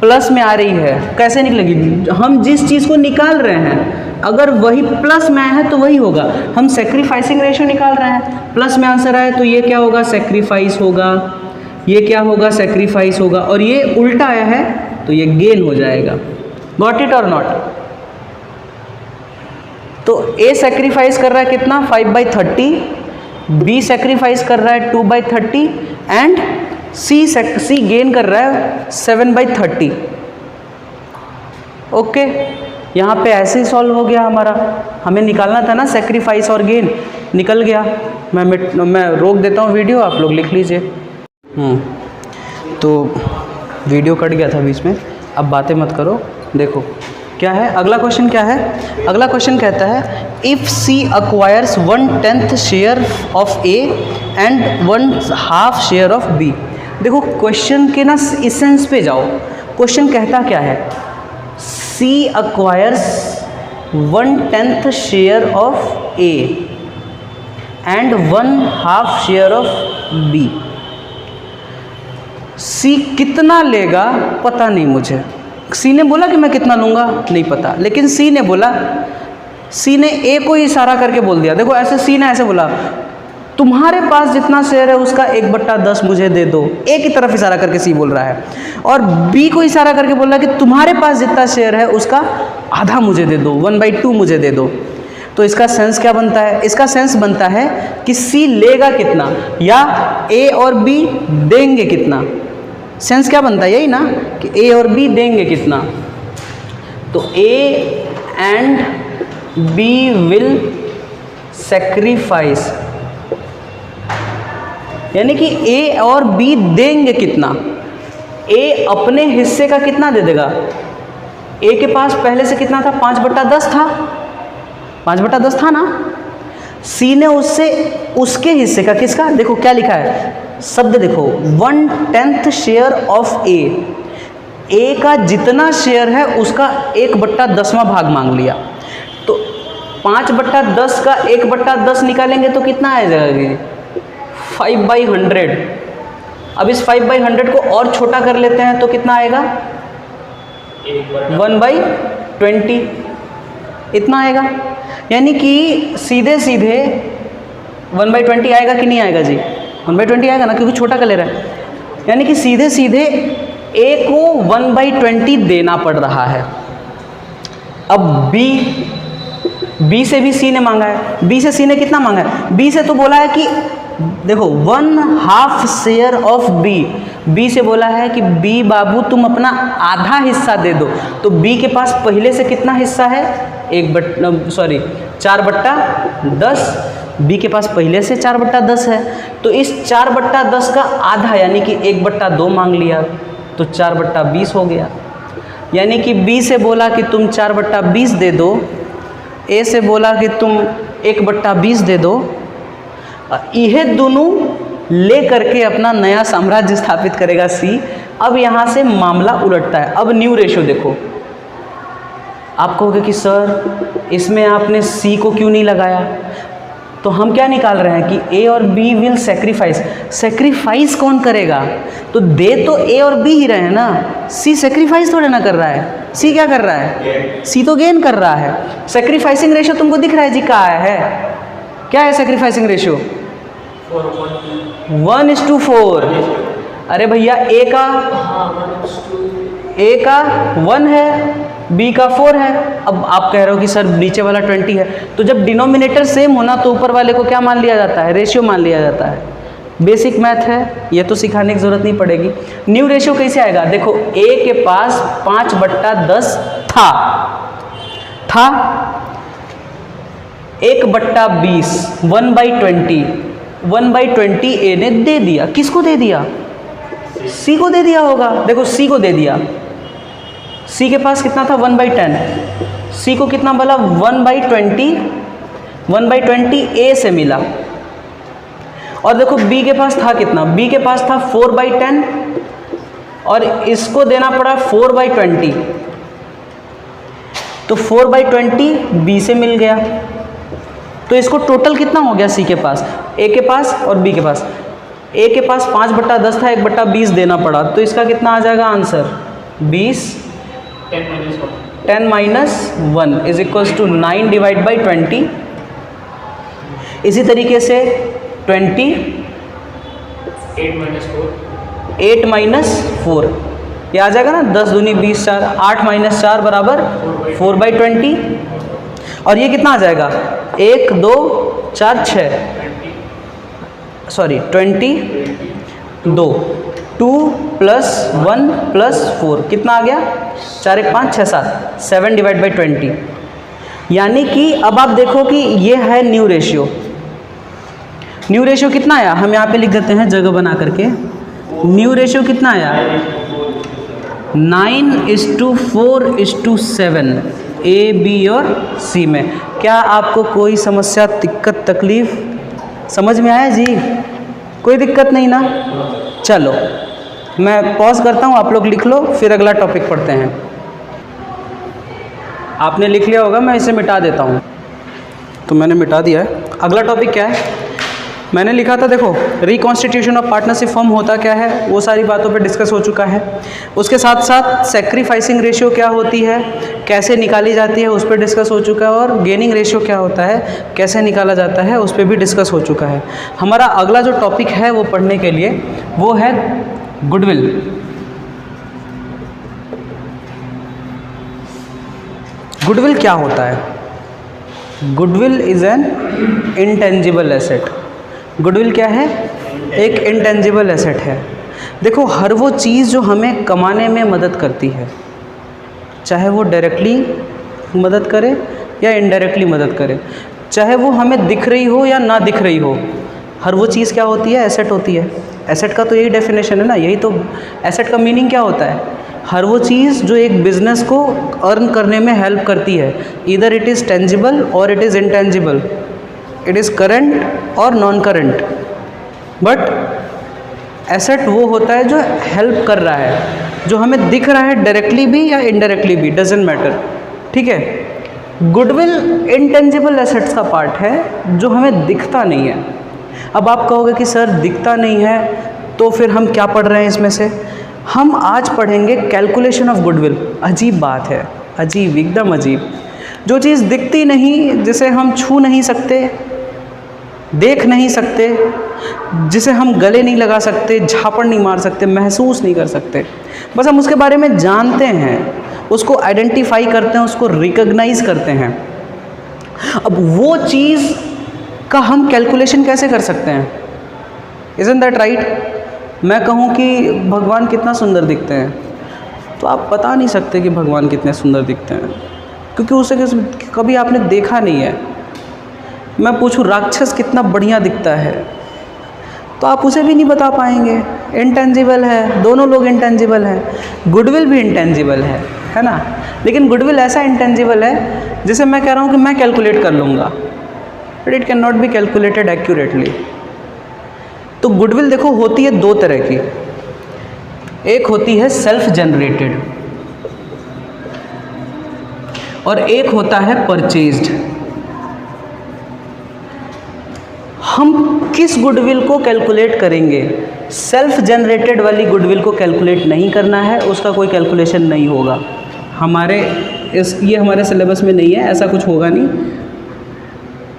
Speaker 1: प्लस में आ रही है कैसे निकलेगी? हम जिस चीज़ को निकाल रहे हैं अगर वही प्लस में आया है तो वही होगा। हम सैक्रिफाइसिंग रेशियो निकाल रहे हैं, प्लस में आंसर आया तो ये क्या होगा? सैक्रिफाइस होगा। ये क्या होगा? सैक्रिफाइस होगा। और ये उल्टा आया है तो ये गेन हो जाएगा। गॉट इट और नॉट? तो ए सेक्रीफाइस कर रहा है कितना 5/30, बी सेक्रीफाइस कर रहा है 2/30 एंड सी गेन कर रहा है 7/30। ओके, यहाँ पे ऐसे ही सॉल्व हो गया हमारा। हमें निकालना था ना सेक्रीफाइस और गेन, निकल गया। मैं रोक देता हूँ वीडियो, आप लोग लिख लीजिए। तो वीडियो कट गया था बीच में, अब बातें मत करो। देखो क्या है अगला क्वेश्चन, क्या है अगला क्वेश्चन? कहता है if C acquires 1/10 share of A and 1/2 share of B. देखो क्वेश्चन के ना इसेंस पे जाओ। क्वेश्चन कहता क्या है? C acquires 1/10 share of A and 1/2 share of B. C कितना लेगा पता नहीं मुझे। सी ने बोला कि मैं कितना लूँगा नहीं पता, लेकिन सी ने बोला, सी ने ए को इशारा करके बोल दिया। देखो ऐसे सी ने ऐसे बोला, तुम्हारे पास जितना शेयर है उसका 1/10 मुझे दे दो। ए की तरफ इशारा करके सी बोल रहा है, और बी को इशारा करके बोल रहा है कि तुम्हारे पास जितना शेयर है उसका आधा मुझे दे दो, 1/2 मुझे दे दो। तो इसका सेंस क्या बनता है? इसका सेंस बनता है कि सी लेगा कितना या ए और बी देंगे कितना। सेंस क्या बनता है? यही ना कि ए और बी देंगे कितना। तो A and B will sacrifice, यानी कि ए और बी देंगे कितना। ए अपने हिस्से का कितना दे देगा? ए के पास पहले से कितना था? 5/10 था, 5/10 था ना। सी ने उससे उसके हिस्से का, किसका? देखो क्या लिखा है शब्द, देखो 1/10 शेयर ऑफ ए। ए का जितना शेयर है उसका 1/10वां भाग मांग लिया। तो 5/10 का 1/10 निकालेंगे तो कितना आ जाएगा? 5/100। अब इस 5/100 को और छोटा कर लेते हैं तो कितना आएगा? 1/20 इतना आएगा। यानी कि सीधे सीधे 1/20 आएगा कि नहीं आएगा जी? 1/20 आएगा ना, क्योंकि छोटा कर ले रहा है। यानी कि सीधे सीधे ए को 1/20 देना पड़ रहा है। अब बी से भी सी ने मांगा है। बी से सी ने कितना मांगा है? बी से तो बोला है कि देखो 1/2 शेयर ऑफ बी। बी से बोला है कि बी बाबू तुम अपना आधा हिस्सा दे दो। तो बी के पास पहले से कितना हिस्सा है? 4/10। बी के पास पहले से 4/10 है, तो इस 4/10 का आधा यानी कि 1/2 मांग लिया, तो 4/20 हो गया। यानी कि बी से बोला कि तुम 4/20 दे दो, ए से बोला कि तुम 1/20 दे दो। यह दोनों ले करके अपना नया साम्राज्य स्थापित करेगा सी। अब यहाँ से मामला उलटता है। अब न्यू रेशो देखो, आप कहोगे कि सर इसमें आपने सी को क्यों नहीं लगाया? तो हम क्या निकाल रहे हैं कि ए और बी विल सेक्रीफाइस। सेक्रीफाइस कौन करेगा? तो दे तो ए और बी ही रहे हैं ना, सी सेक्रीफाइस थोड़े ना कर रहा है। सी क्या कर रहा है? सी तो गेन कर रहा है। सेक्रीफाइसिंग रेशो तुमको दिख रहा है जी, कहाँ है? क्या है सेक्रीफाइसिंग रेशो? 1:4। अरे भैया ए का 1 है, बी का 4 है। अब आप कह रहे हो कि सर नीचे वाला 20 है, तो जब डिनोमिनेटर सेम होना तो ऊपर वाले को क्या मान लिया जाता है? रेशियो मान लिया जाता है। बेसिक मैथ है, ये तो सिखाने की ज़रूरत नहीं पड़ेगी। न्यू रेशियो कैसे आएगा? देखो ए के पास 5/10 था 1/20, 1/20। 1/20 ए ने दे दिया। किसको दे दिया? सी को दे दिया होगा। देखो सी को दे दिया। सी के पास कितना था? 1/10। सी को कितना बोला? 1/20। 1/20 ए से मिला। और देखो बी के पास था कितना? बी के पास था 4/10 और इसको देना पड़ा 4/20। तो 4/20 बी से मिल गया। तो इसको टोटल कितना हो गया? सी के पास, ए के पास और बी के पास। ए के पास 5/10 था, 1/20 देना पड़ा, तो इसका कितना आ जाएगा आंसर? 20। 10 - 1 is equals to 9/20। इसी तरीके से 20 8 - 4 ये आ जाएगा ना 10 दूनी 20 4, 8 - 4 बराबर 4/20। और ये कितना आ जाएगा 1 2 4 6 सॉरी 22 2 + 1 + 4 कितना आ गया 4 1 5 6 7 7/20। यानी कि अब आप देखो कि ये है न्यू रेशियो। न्यू रेशियो कितना आया, हम यहाँ पे लिख देते हैं जगह बना करके। न्यू रेशियो कितना आया 9:4:7 ए बी और सी में। क्या आपको कोई समस्या दिक्कत तकलीफ समझ में आया जी? कोई दिक्कत नहीं ना? चलो मैं पॉज करता हूँ, आप लोग लिख लो, फिर अगला टॉपिक पढ़ते हैं। आपने लिख लिया होगा, मैं इसे मिटा देता हूँ। तो मैंने मिटा दिया है। अगला टॉपिक क्या है मैंने लिखा था, देखो रिकॉन्स्टिट्यूशन ऑफ पार्टनरशिप फर्म होता क्या है, वो सारी बातों पे डिस्कस हो चुका है। उसके साथ साथ सैक्रिफाइसिंग रेशियो क्या होती है, कैसे निकाली जाती है, उस पर डिस्कस हो चुका है। और गेनिंग रेशियो क्या होता है, कैसे निकाला जाता है, उस पर भी डिस्कस हो चुका है। हमारा अगला जो टॉपिक है वो पढ़ने के लिए वो है गुडविल। गुडविल क्या होता है? Goodwill is an intangible asset. Goodwill क्या है? एक इंटेंजिबल एसेट है। देखो हर वो चीज़ जो हमें कमाने में मदद करती है, चाहे वो डायरेक्टली मदद करे या इनडायरेक्टली मदद करे, चाहे वो हमें दिख रही हो या ना दिख रही हो, हर वो चीज़ क्या होती है? एसेट होती है। एसेट का तो यही डेफिनेशन है ना, यही तो एसेट का मीनिंग क्या होता है? हर वो चीज़ जो एक बिज़नेस को अर्न करने में हेल्प करती है। ईदर इट इज़ टेंजिबल और it is intangible, it is current और नॉन करंट। बट एसेट वो होता है जो हेल्प कर रहा है, जो हमें दिख रहा है डायरेक्टली भी या इनडायरेक्टली भी, डजेंट मैटर। ठीक है। गुडविल इंटेंजिबल एसेट्स का पार्ट है जो हमें दिखता नहीं है। अब आप कहोगे कि सर दिखता नहीं है तो फिर हम क्या पढ़ रहे हैं इसमें से? हम आज पढ़ेंगे कैलकुलेशन ऑफ गुडविल। अजीब बात है, अजीब, एकदम अजीब। जो चीज़ दिखती नहीं, जिसे हम छू नहीं सकते, देख नहीं सकते, जिसे हम गले नहीं लगा सकते, झापड़ नहीं मार सकते, महसूस नहीं कर सकते, बस हम उसके बारे में जानते हैं, उसको आइडेंटिफाई करते हैं, उसको रिकॉग्नाइज करते हैं। अब वो चीज़ का हम कैलकुलेशन कैसे कर सकते हैं? Isn't that right? मैं कहूँ कि भगवान कितना सुंदर दिखते हैं, तो आप बता नहीं सकते कि भगवान कितने सुंदर दिखते हैं, क्योंकि उसे कभी आपने देखा नहीं है। मैं पूछूं राक्षस कितना बढ़िया दिखता है, तो आप उसे भी नहीं बता पाएंगे। इंटेंजिबल है, दोनों लोग इंटेंजिबल हैं। गुडविल भी इंटेंजिबल है ना? लेकिन गुडविल ऐसा इंटेंजिबल है जिसे मैं कह रहा हूँ कि मैं कैलकुलेट कर लूँगा, but it can not be calculated accurately. तो गुडविल देखो होती है दो तरह की। एक होती है सेल्फ जनरेटेड और एक होता है परचेज्ड। हम किस गुडविल को कैलकुलेट करेंगे? सेल्फ जनरेटेड वाली गुडविल को कैलकुलेट नहीं करना है, उसका कोई कैलकुलेशन नहीं होगा हमारे ये हमारे सिलेबस में नहीं है, ऐसा कुछ होगा नहीं।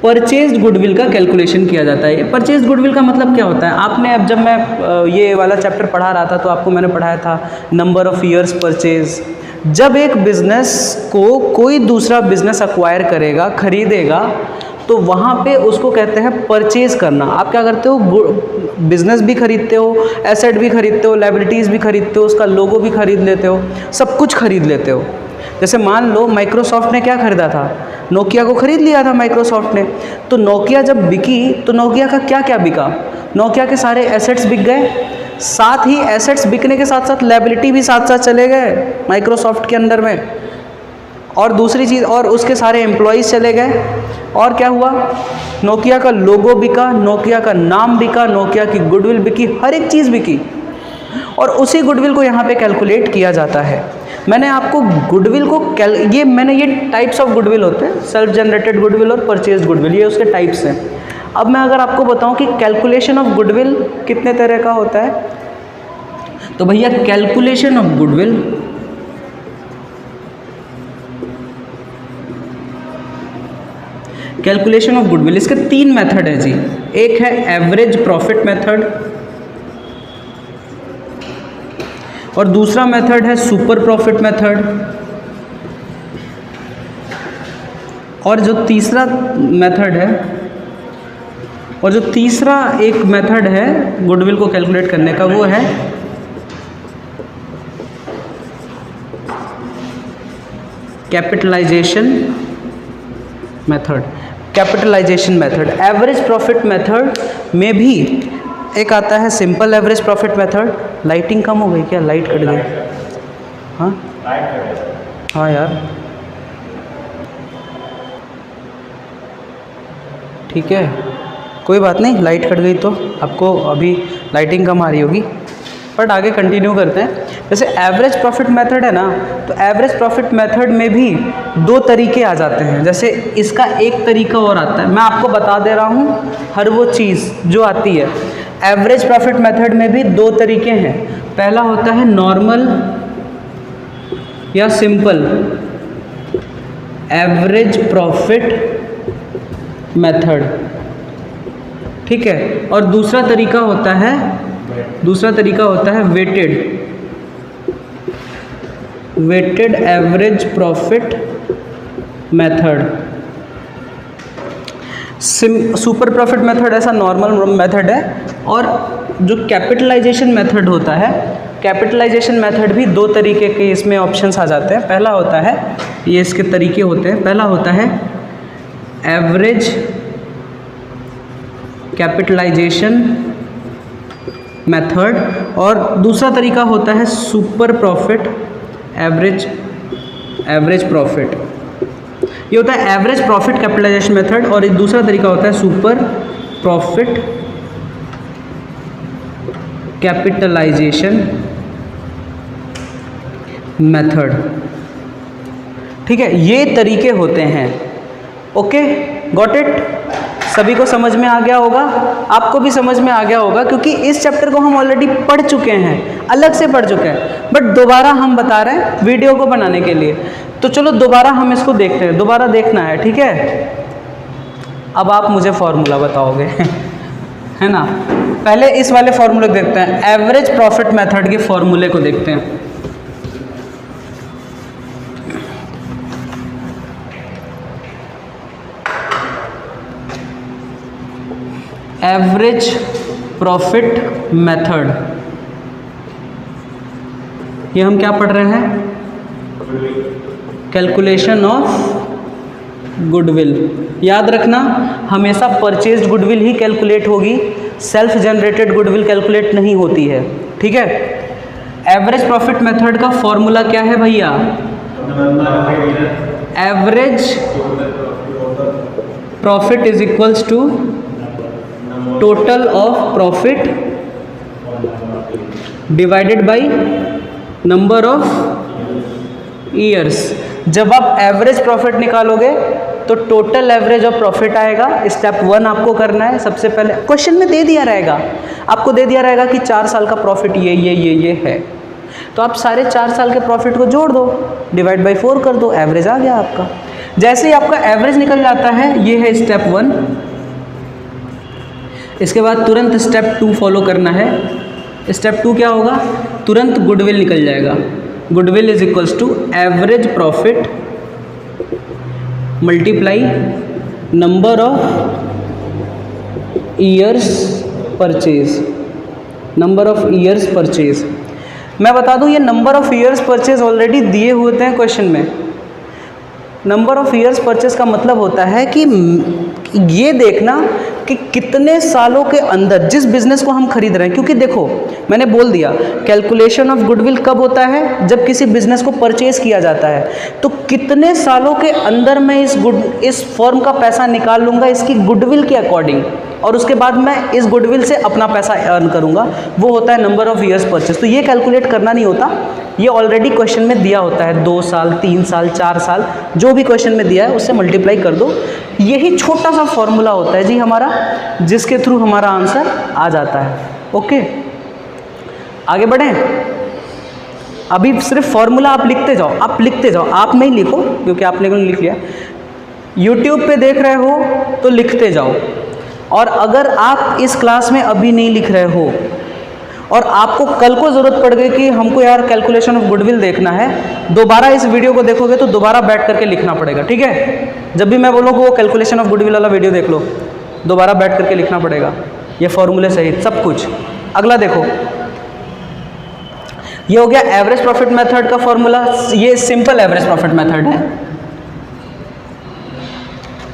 Speaker 1: परचेज्ड गुडविल का कैलकुलेशन किया जाता है। परचेज्ड गुडविल का मतलब क्या होता है? आपने अब जब मैं ये वाला चैप्टर पढ़ा रहा था तो आपको मैंने पढ़ाया था नंबर ऑफ़ ईयर्स परचेज। जब एक बिज़नेस को कोई दूसरा बिज़नेस अक्वायर करेगा, खरीदेगा, तो वहाँ पे उसको कहते हैं परचेज़ करना। आप क्या करते हो? बिज़नेस भी खरीदते हो, एसेट भी खरीदते हो, लायबिलिटीज़ भी खरीदते हो, उसका लोगो भी खरीद लेते हो, सब कुछ खरीद लेते हो। जैसे मान लो माइक्रोसॉफ्ट ने क्या खरीदा था? नोकिया को खरीद लिया था माइक्रोसॉफ्ट ने। तो नोकिया जब बिकी तो नोकिया का क्या क्या बिका? नोकिया के सारे एसेट्स बिक गए, साथ ही एसेट्स बिकने के साथ साथ लायबिलिटी भी साथ साथ चले गए माइक्रोसॉफ्ट के अंदर में। और दूसरी चीज़, और उसके सारे एम्प्लॉयज़ चले गए। और क्या हुआ? नोकिया का लोगो बिका, नोकिया का नाम बिका, नोकिया की गुडविल बिकी, हर एक चीज़ बिकी। और उसी गुडविल को यहाँ पे कैलकुलेट किया जाता है। मैंने आपको गुडविल को ये टाइप्स ऑफ गुडविल होते हैं, सेल्फ जनरेटेड गुडविल और परचेज गुडविल, ये उसके टाइप्स हैं। अब मैं अगर आपको बताऊं कि कैलकुलेशन ऑफ गुडविल कितने तरह का होता है, तो भैया कैलकुलेशन ऑफ गुडविल इसके 3 मेथड है जी। एक है एवरेज प्रॉफिट मेथड और दूसरा मेथड है सुपर प्रॉफिट मेथड, और जो तीसरा मेथड है, और जो तीसरा एक मेथड है गुडविल को कैलकुलेट करने का, वो है capitalization method. Capitalization method, average profit method में भी एक आता है simple average profit method. Lighting कम हो गई क्या? लाइट कट गई? हाँ यार, ठीक है, कोई बात नहीं, लाइट कट गई तो आपको अभी लाइटिंग कम आ रही होगी, बट आगे कंटिन्यू करते हैं। जैसे एवरेज प्रॉफिट मेथड है ना, तो एवरेज प्रॉफिट मेथड में भी दो तरीके आ जाते हैं। जैसे इसका एक तरीका और आता है, मैं आपको बता दे रहा हूँ हर वो चीज़ जो आती है। एवरेज प्रॉफिट मेथड में भी दो तरीके हैं। पहला होता है नॉर्मल या सिंपल एवरेज प्रॉफिट मेथड, ठीक है, और दूसरा तरीका होता है weighted average profit method. Super profit method ऐसा नॉर्मल मेथड है, और जो कैपिटलाइजेशन मेथड होता है, कैपिटलाइजेशन मेथड भी दो तरीके के इसमें ऑप्शंस आ जाते हैं। पहला होता है, ये इसके तरीके होते हैं, पहला होता है एवरेज कैपिटलाइजेशन मेथड, और दूसरा तरीका होता है सुपर प्रॉफिट एवरेज प्रॉफिट। ये होता है एवरेज प्रॉफिट कैपिटलाइजेशन मेथड, और एक दूसरा तरीका होता है सुपर प्रॉफिट कैपिटलाइजेशन मेथड, ठीक है, ये तरीके होते हैं। Okay, got it? सभी को समझ में आ गया होगा, आपको भी समझ में आ गया होगा, क्योंकि इस चैप्टर को हम ऑलरेडी पढ़ चुके हैं, अलग से पढ़ चुके हैं, बट दोबारा हम बता रहे हैं वीडियो को बनाने के लिए। तो चलो दोबारा हम इसको देखते हैं, दोबारा देखना है, ठीक है। अब आप मुझे फॉर्मूला बताओगे है ना। पहले इस वाले फॉर्मूले को देखते हैं, एवरेज प्रॉफिट मेथड के फॉर्मूले को देखते हैं। एवरेज प्रॉफिट मेथड, ये हम क्या पढ़ रहे हैं? Calculation of goodwill. याद रखना, हमेशा परचेज्ड गुडविल ही कैलकुलेट होगी, सेल्फ जनरेटेड गुडविल कैलकुलेट नहीं होती है, ठीक है। एवरेज प्रॉफिट मेथड का फॉर्मूला क्या है भैया? Average profit is equals to total of profit divided by number of years. जब आप एवरेज प्रॉफिट निकालोगे तो टोटल एवरेज ऑफ प्रॉफिट आएगा। स्टेप 1 आपको करना है। सबसे पहले क्वेश्चन में दे दिया रहेगा, आपको दे दिया रहेगा कि 4 साल का प्रॉफिट ये है, तो आप सारे 4 साल के प्रॉफिट को जोड़ दो, डिवाइड बाय 4 कर दो, एवरेज आ गया आपका। जैसे ही आपका एवरेज निकल जाता है, ये है स्टेप 1। इसके बाद तुरंत स्टेप 2 फॉलो करना है। स्टेप 2 क्या होगा? तुरंत गुडविल निकल जाएगा। Goodwill is equals to average profit multiply number of years purchase, number of years purchase. मैं बता दूं, ये number of years purchase already दिए हुए थे क्वेश्चन में। नंबर ऑफ ईयर्स परचेज का मतलब होता है कि ये देखना कि कितने सालों के अंदर जिस बिजनेस को हम खरीद रहे हैं, क्योंकि देखो मैंने बोल दिया कैलकुलेशन ऑफ गुडविल कब होता है? जब किसी बिजनेस को परचेज किया जाता है। तो कितने सालों के अंदर मैं इस फर्म का पैसा निकाल लूँगा इसकी गुडविल के अकॉर्डिंग, और उसके बाद मैं इस गुडविल से अपना पैसा अर्न करूँगा, वो होता है नंबर ऑफ ईयर्स परचेज। तो ये कैलकुलेट करना नहीं होता, ये ऑलरेडी क्वेश्चन में दिया होता है। 2 साल, 3 साल, 4 साल, जो भी क्वेश्चन में दिया है उससे मल्टीप्लाई कर दो। यही छोटा सा फॉर्मूला होता है जी हमारा, जिसके थ्रू हमारा आंसर आ जाता है। ओके, आगे बढ़ें। अभी सिर्फ फॉर्मूला आप लिखते जाओ, आप लिखते जाओ, आप नहीं लिखो क्योंकि आपने लिख लिया। यूट्यूब पे देख रहे हो तो लिखते जाओ, और अगर आप इस क्लास में अभी नहीं लिख रहे हो और आपको कल को ज़रूरत पड़ गई कि हमको यार कैलकुलेशन ऑफ गुडविल देखना है, दोबारा इस वीडियो को देखोगे तो दोबारा बैठ करके लिखना पड़ेगा, ठीक है। जब भी मैं बोलूँगा वो कैलकुलेशन ऑफ गुडविल वाला वीडियो देख लो, दोबारा बैठ करके लिखना पड़ेगा, ये फॉर्मूले सहित सब कुछ। अगला देखो, ये हो गया एवरेज प्रॉफिट मेथड का फॉर्मूला, ये सिंपल एवरेज प्रॉफिट मेथड है।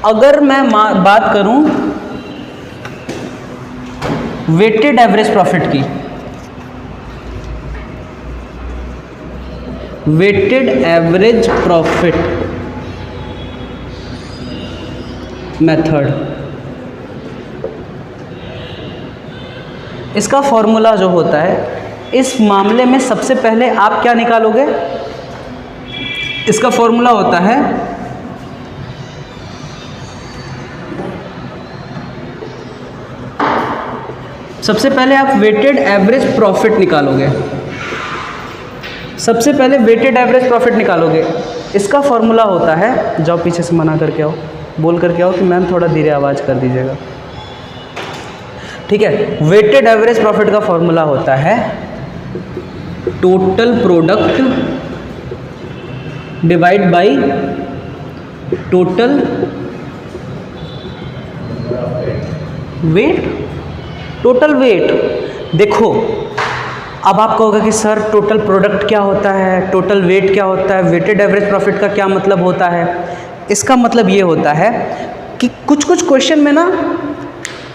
Speaker 1: अगर मैं बात करूं वेटेड एवरेज प्रॉफिट की, वेटेड एवरेज प्रॉफिट मेथड, इसका फॉर्मूला जो होता है, इस मामले में सबसे पहले आप क्या निकालोगे, इसका फॉर्मूला होता है सबसे पहले आप वेटेड एवरेज प्रॉफिट निकालोगे, सबसे पहले वेटेड एवरेज प्रॉफिट निकालोगे। इसका फॉर्मूला होता है, जाओ पीछे से मना करके आओ, बोल करके आओ कि मैम थोड़ा धीरे आवाज़ कर दीजिएगा, ठीक है। वेटेड एवरेज प्रॉफिट का फॉर्मूला होता है total product divide by total weight, total weight. देखो अब आप कहोगे कि सर टोटल प्रोडक्ट क्या होता है, टोटल वेट क्या होता है, वेटेड एवरेज प्रॉफिट का क्या मतलब होता है। इसका मतलब ये होता है कि कुछ कुछ क्वेश्चन में ना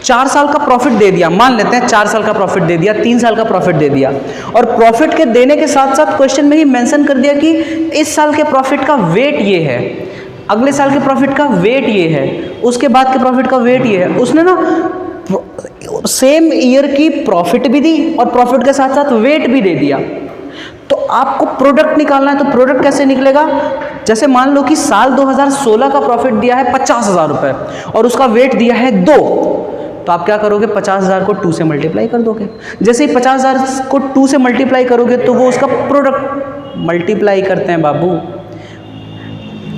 Speaker 1: 4 साल का प्रॉफिट दे दिया, मान लेते हैं 4 साल का प्रॉफिट दे दिया, 3 साल का प्रॉफिट दे दिया, और प्रॉफिट के देने के साथ साथ क्वेश्चन में ही मेंशन कर दिया कि इस साल के प्रॉफिट का वेट ये है, अगले साल के प्रॉफिट का वेट ये है, उसके बाद के प्रॉफिट का वेट ये है। उसने ना सेम ईयर की प्रॉफिट भी दी और प्रॉफिट के साथ साथ वेट भी दे दिया। तो आपको प्रोडक्ट निकालना है, तो प्रोडक्ट कैसे निकलेगा, जैसे मान लो कि साल 2016 का प्रॉफिट दिया है 50,000 रुपये और उसका वेट दिया है 2, तो आप क्या करोगे, 50,000 को 2 से मल्टीप्लाई कर दोगे। जैसे ही 50,000 को 2 से मल्टीप्लाई करोगे तो वो उसका प्रोडक्ट, मल्टीप्लाई करते हैं बाबू,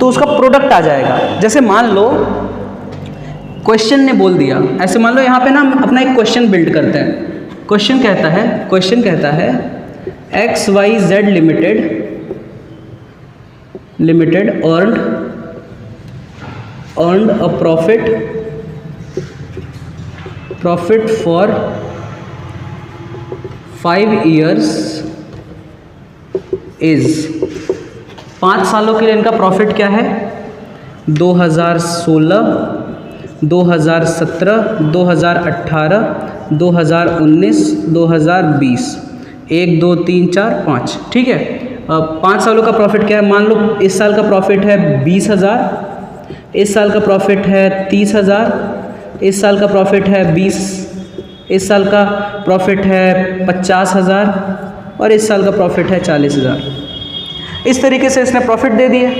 Speaker 1: तो उसका प्रोडक्ट आ जाएगा। जैसे मान लो क्वेश्चन ने बोल दिया, ऐसे मान लो यहाँ पे ना हम अपना एक क्वेश्चन बिल्ड करते हैं। क्वेश्चन कहता है XYZ limited earned a profit for 5 years is, 5 सालों के लिए इनका प्रॉफिट क्या है, 2016, 2017, 2018, 2019, 2020, 1 2 3 4 5, ठीक है। 5 सालों का प्रॉफिट क्या है, मान लो इस साल का प्रॉफिट है 20,000, इस साल का प्रॉफिट है 30,000, इस साल का प्रॉफिट है 20, इस साल का प्रॉफिट है 50,000 और इस साल का प्रॉफिट है 40,000। इस तरीके से इसने प्रॉफिट दे दिया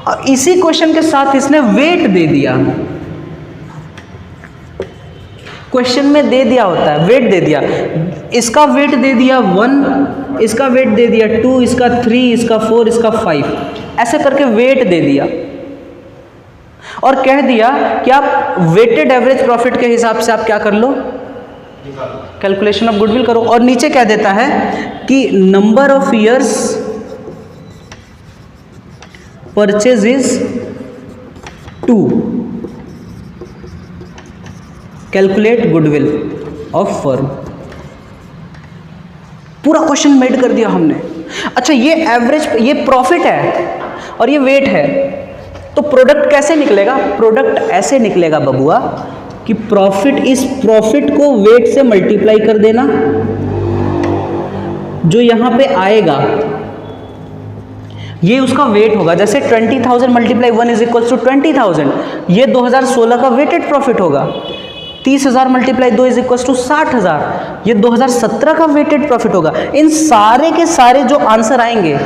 Speaker 1: और इसी क्वेश्चन के साथ इसने वेट दे दिया। क्वेश्चन में दे दिया होता है, वेट दे दिया, इसका वेट दे दिया 1, इसका वेट दे दिया 2, इसका 3, इसका 4, इसका 5, ऐसे करके वेट दे दिया और कह दिया कि आप वेटेड एवरेज प्रॉफिट के हिसाब से आप क्या कर लो, कैलकुलेशन ऑफ गुडविल करो। और नीचे क्या देता है कि number of years purchase is 2, calculate goodwill of firm. पूरा क्वेश्चन मेड कर दिया हमने। अच्छा, ये एवरेज, ये प्रॉफिट है और ये वेट है, तो प्रोडक्ट कैसे निकलेगा, प्रोडक्ट ऐसे निकलेगा बबुआ कि प्रॉफिट, इस प्रॉफिट को वेट से मल्टीप्लाई कर देना, जो यहां पे आएगा ये उसका वेट होगा। जैसे 20,000 मल्टीप्लाई 1 इज इक्वल्स टू 20,000, ये 2016 का वेटेड प्रॉफिट होगा। 30,000 मल्टीप्लाई 2 इज इक्वल्स टू 60,000, ये 2017 का वेटेड प्रॉफिट होगा। इन सारे के सारे जो आंसर आएंगे,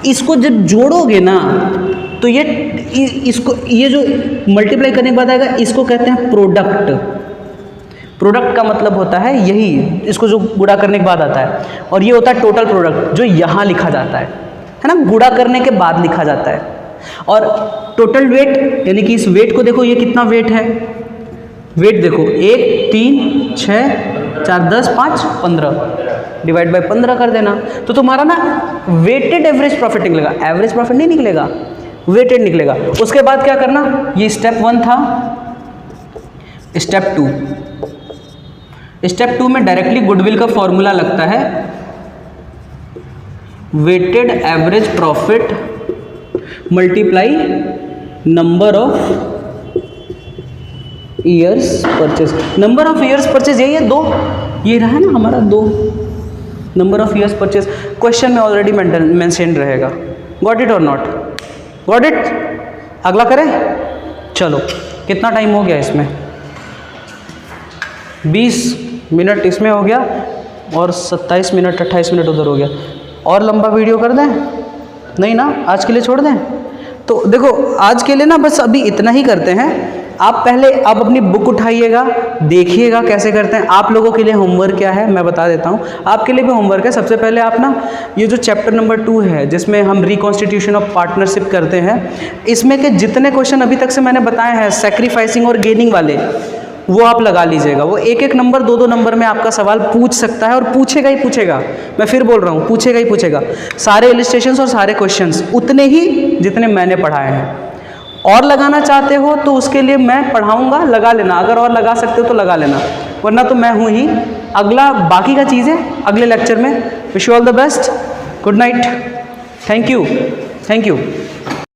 Speaker 1: इसको जब जोड़ोगे ना तो ये जो मल्टीप्लाई करने के बाद आएगा, इसको कहते हैं प्रोडक्ट। प्रोडक्ट का मतलब होता है यही, इसको जो गुणा करने के बाद आता है, और ये होता है टोटल प्रोडक्ट जो यहाँ लिखा जाता है ना, गुणा करने के बाद लिखा जाता है। और टोटल वेट, यानी कि इस वेट को देखो, ये कितना वेट है, वेट देखो 1 3 6 4 10 5 15 डिवाइड बाय 15 कर देना, तो तुम्हारा ना वेटेड एवरेज प्रॉफिट निकलेगा, एवरेज प्रॉफिट नहीं निकलेगा, वेटेड निकलेगा। उसके बाद क्या करना, ये स्टेप 1 था। स्टेप 2, स्टेप 2 में डायरेक्टली गुडविल का फॉर्मूला लगता है, weighted average profit multiply number of years purchase. Number of years purchase यही है 2, ये रहा ना हमारा 2, number of years purchase question में ऑलरेडी मेंशन रहेगा। गॉट इट और नॉट गॉट इट? अगला करें, चलो कितना टाइम हो गया इसमें, 20 मिनट इसमें हो गया और 27 मिनट 28 मिनट उधर हो गया। और लंबा वीडियो कर दें? नहीं ना, आज के लिए छोड़ दें? तो देखो आज के लिए ना बस अभी इतना ही करते हैं। आप पहले आप अपनी बुक उठाइएगा, देखिएगा कैसे करते हैं। आप लोगों के लिए होमवर्क क्या है मैं बता देता हूँ, आपके लिए भी होमवर्क है। सबसे पहले आप ना ये जो चैप्टर नंबर 2 है जिसमें हम रिकॉन्स्टिट्यूशन ऑफ पार्टनरशिप करते हैं, इसमें के जितने क्वेश्चन अभी तक से मैंने बताए हैं सैक्रिफाइसिंग और गेनिंग वाले, वो आप लगा लीजिएगा। वो एक एक नंबर 2-2 नंबर में आपका सवाल पूछ सकता है और पूछेगा ही पूछेगा। मैं फिर बोल रहा हूँ, पूछेगा ही पूछेगा। सारे इलिस्ट्रेशंस और सारे क्वेश्चंस उतने ही जितने मैंने पढ़ाए हैं। और लगाना चाहते हो तो उसके लिए मैं पढ़ाऊँगा, लगा लेना। अगर और लगा सकते हो तो लगा लेना, वरना तो मैं हूँ ही। अगला बाकी का चीज़ है अगले लेक्चर में। Wish you all the best, good night, thank you.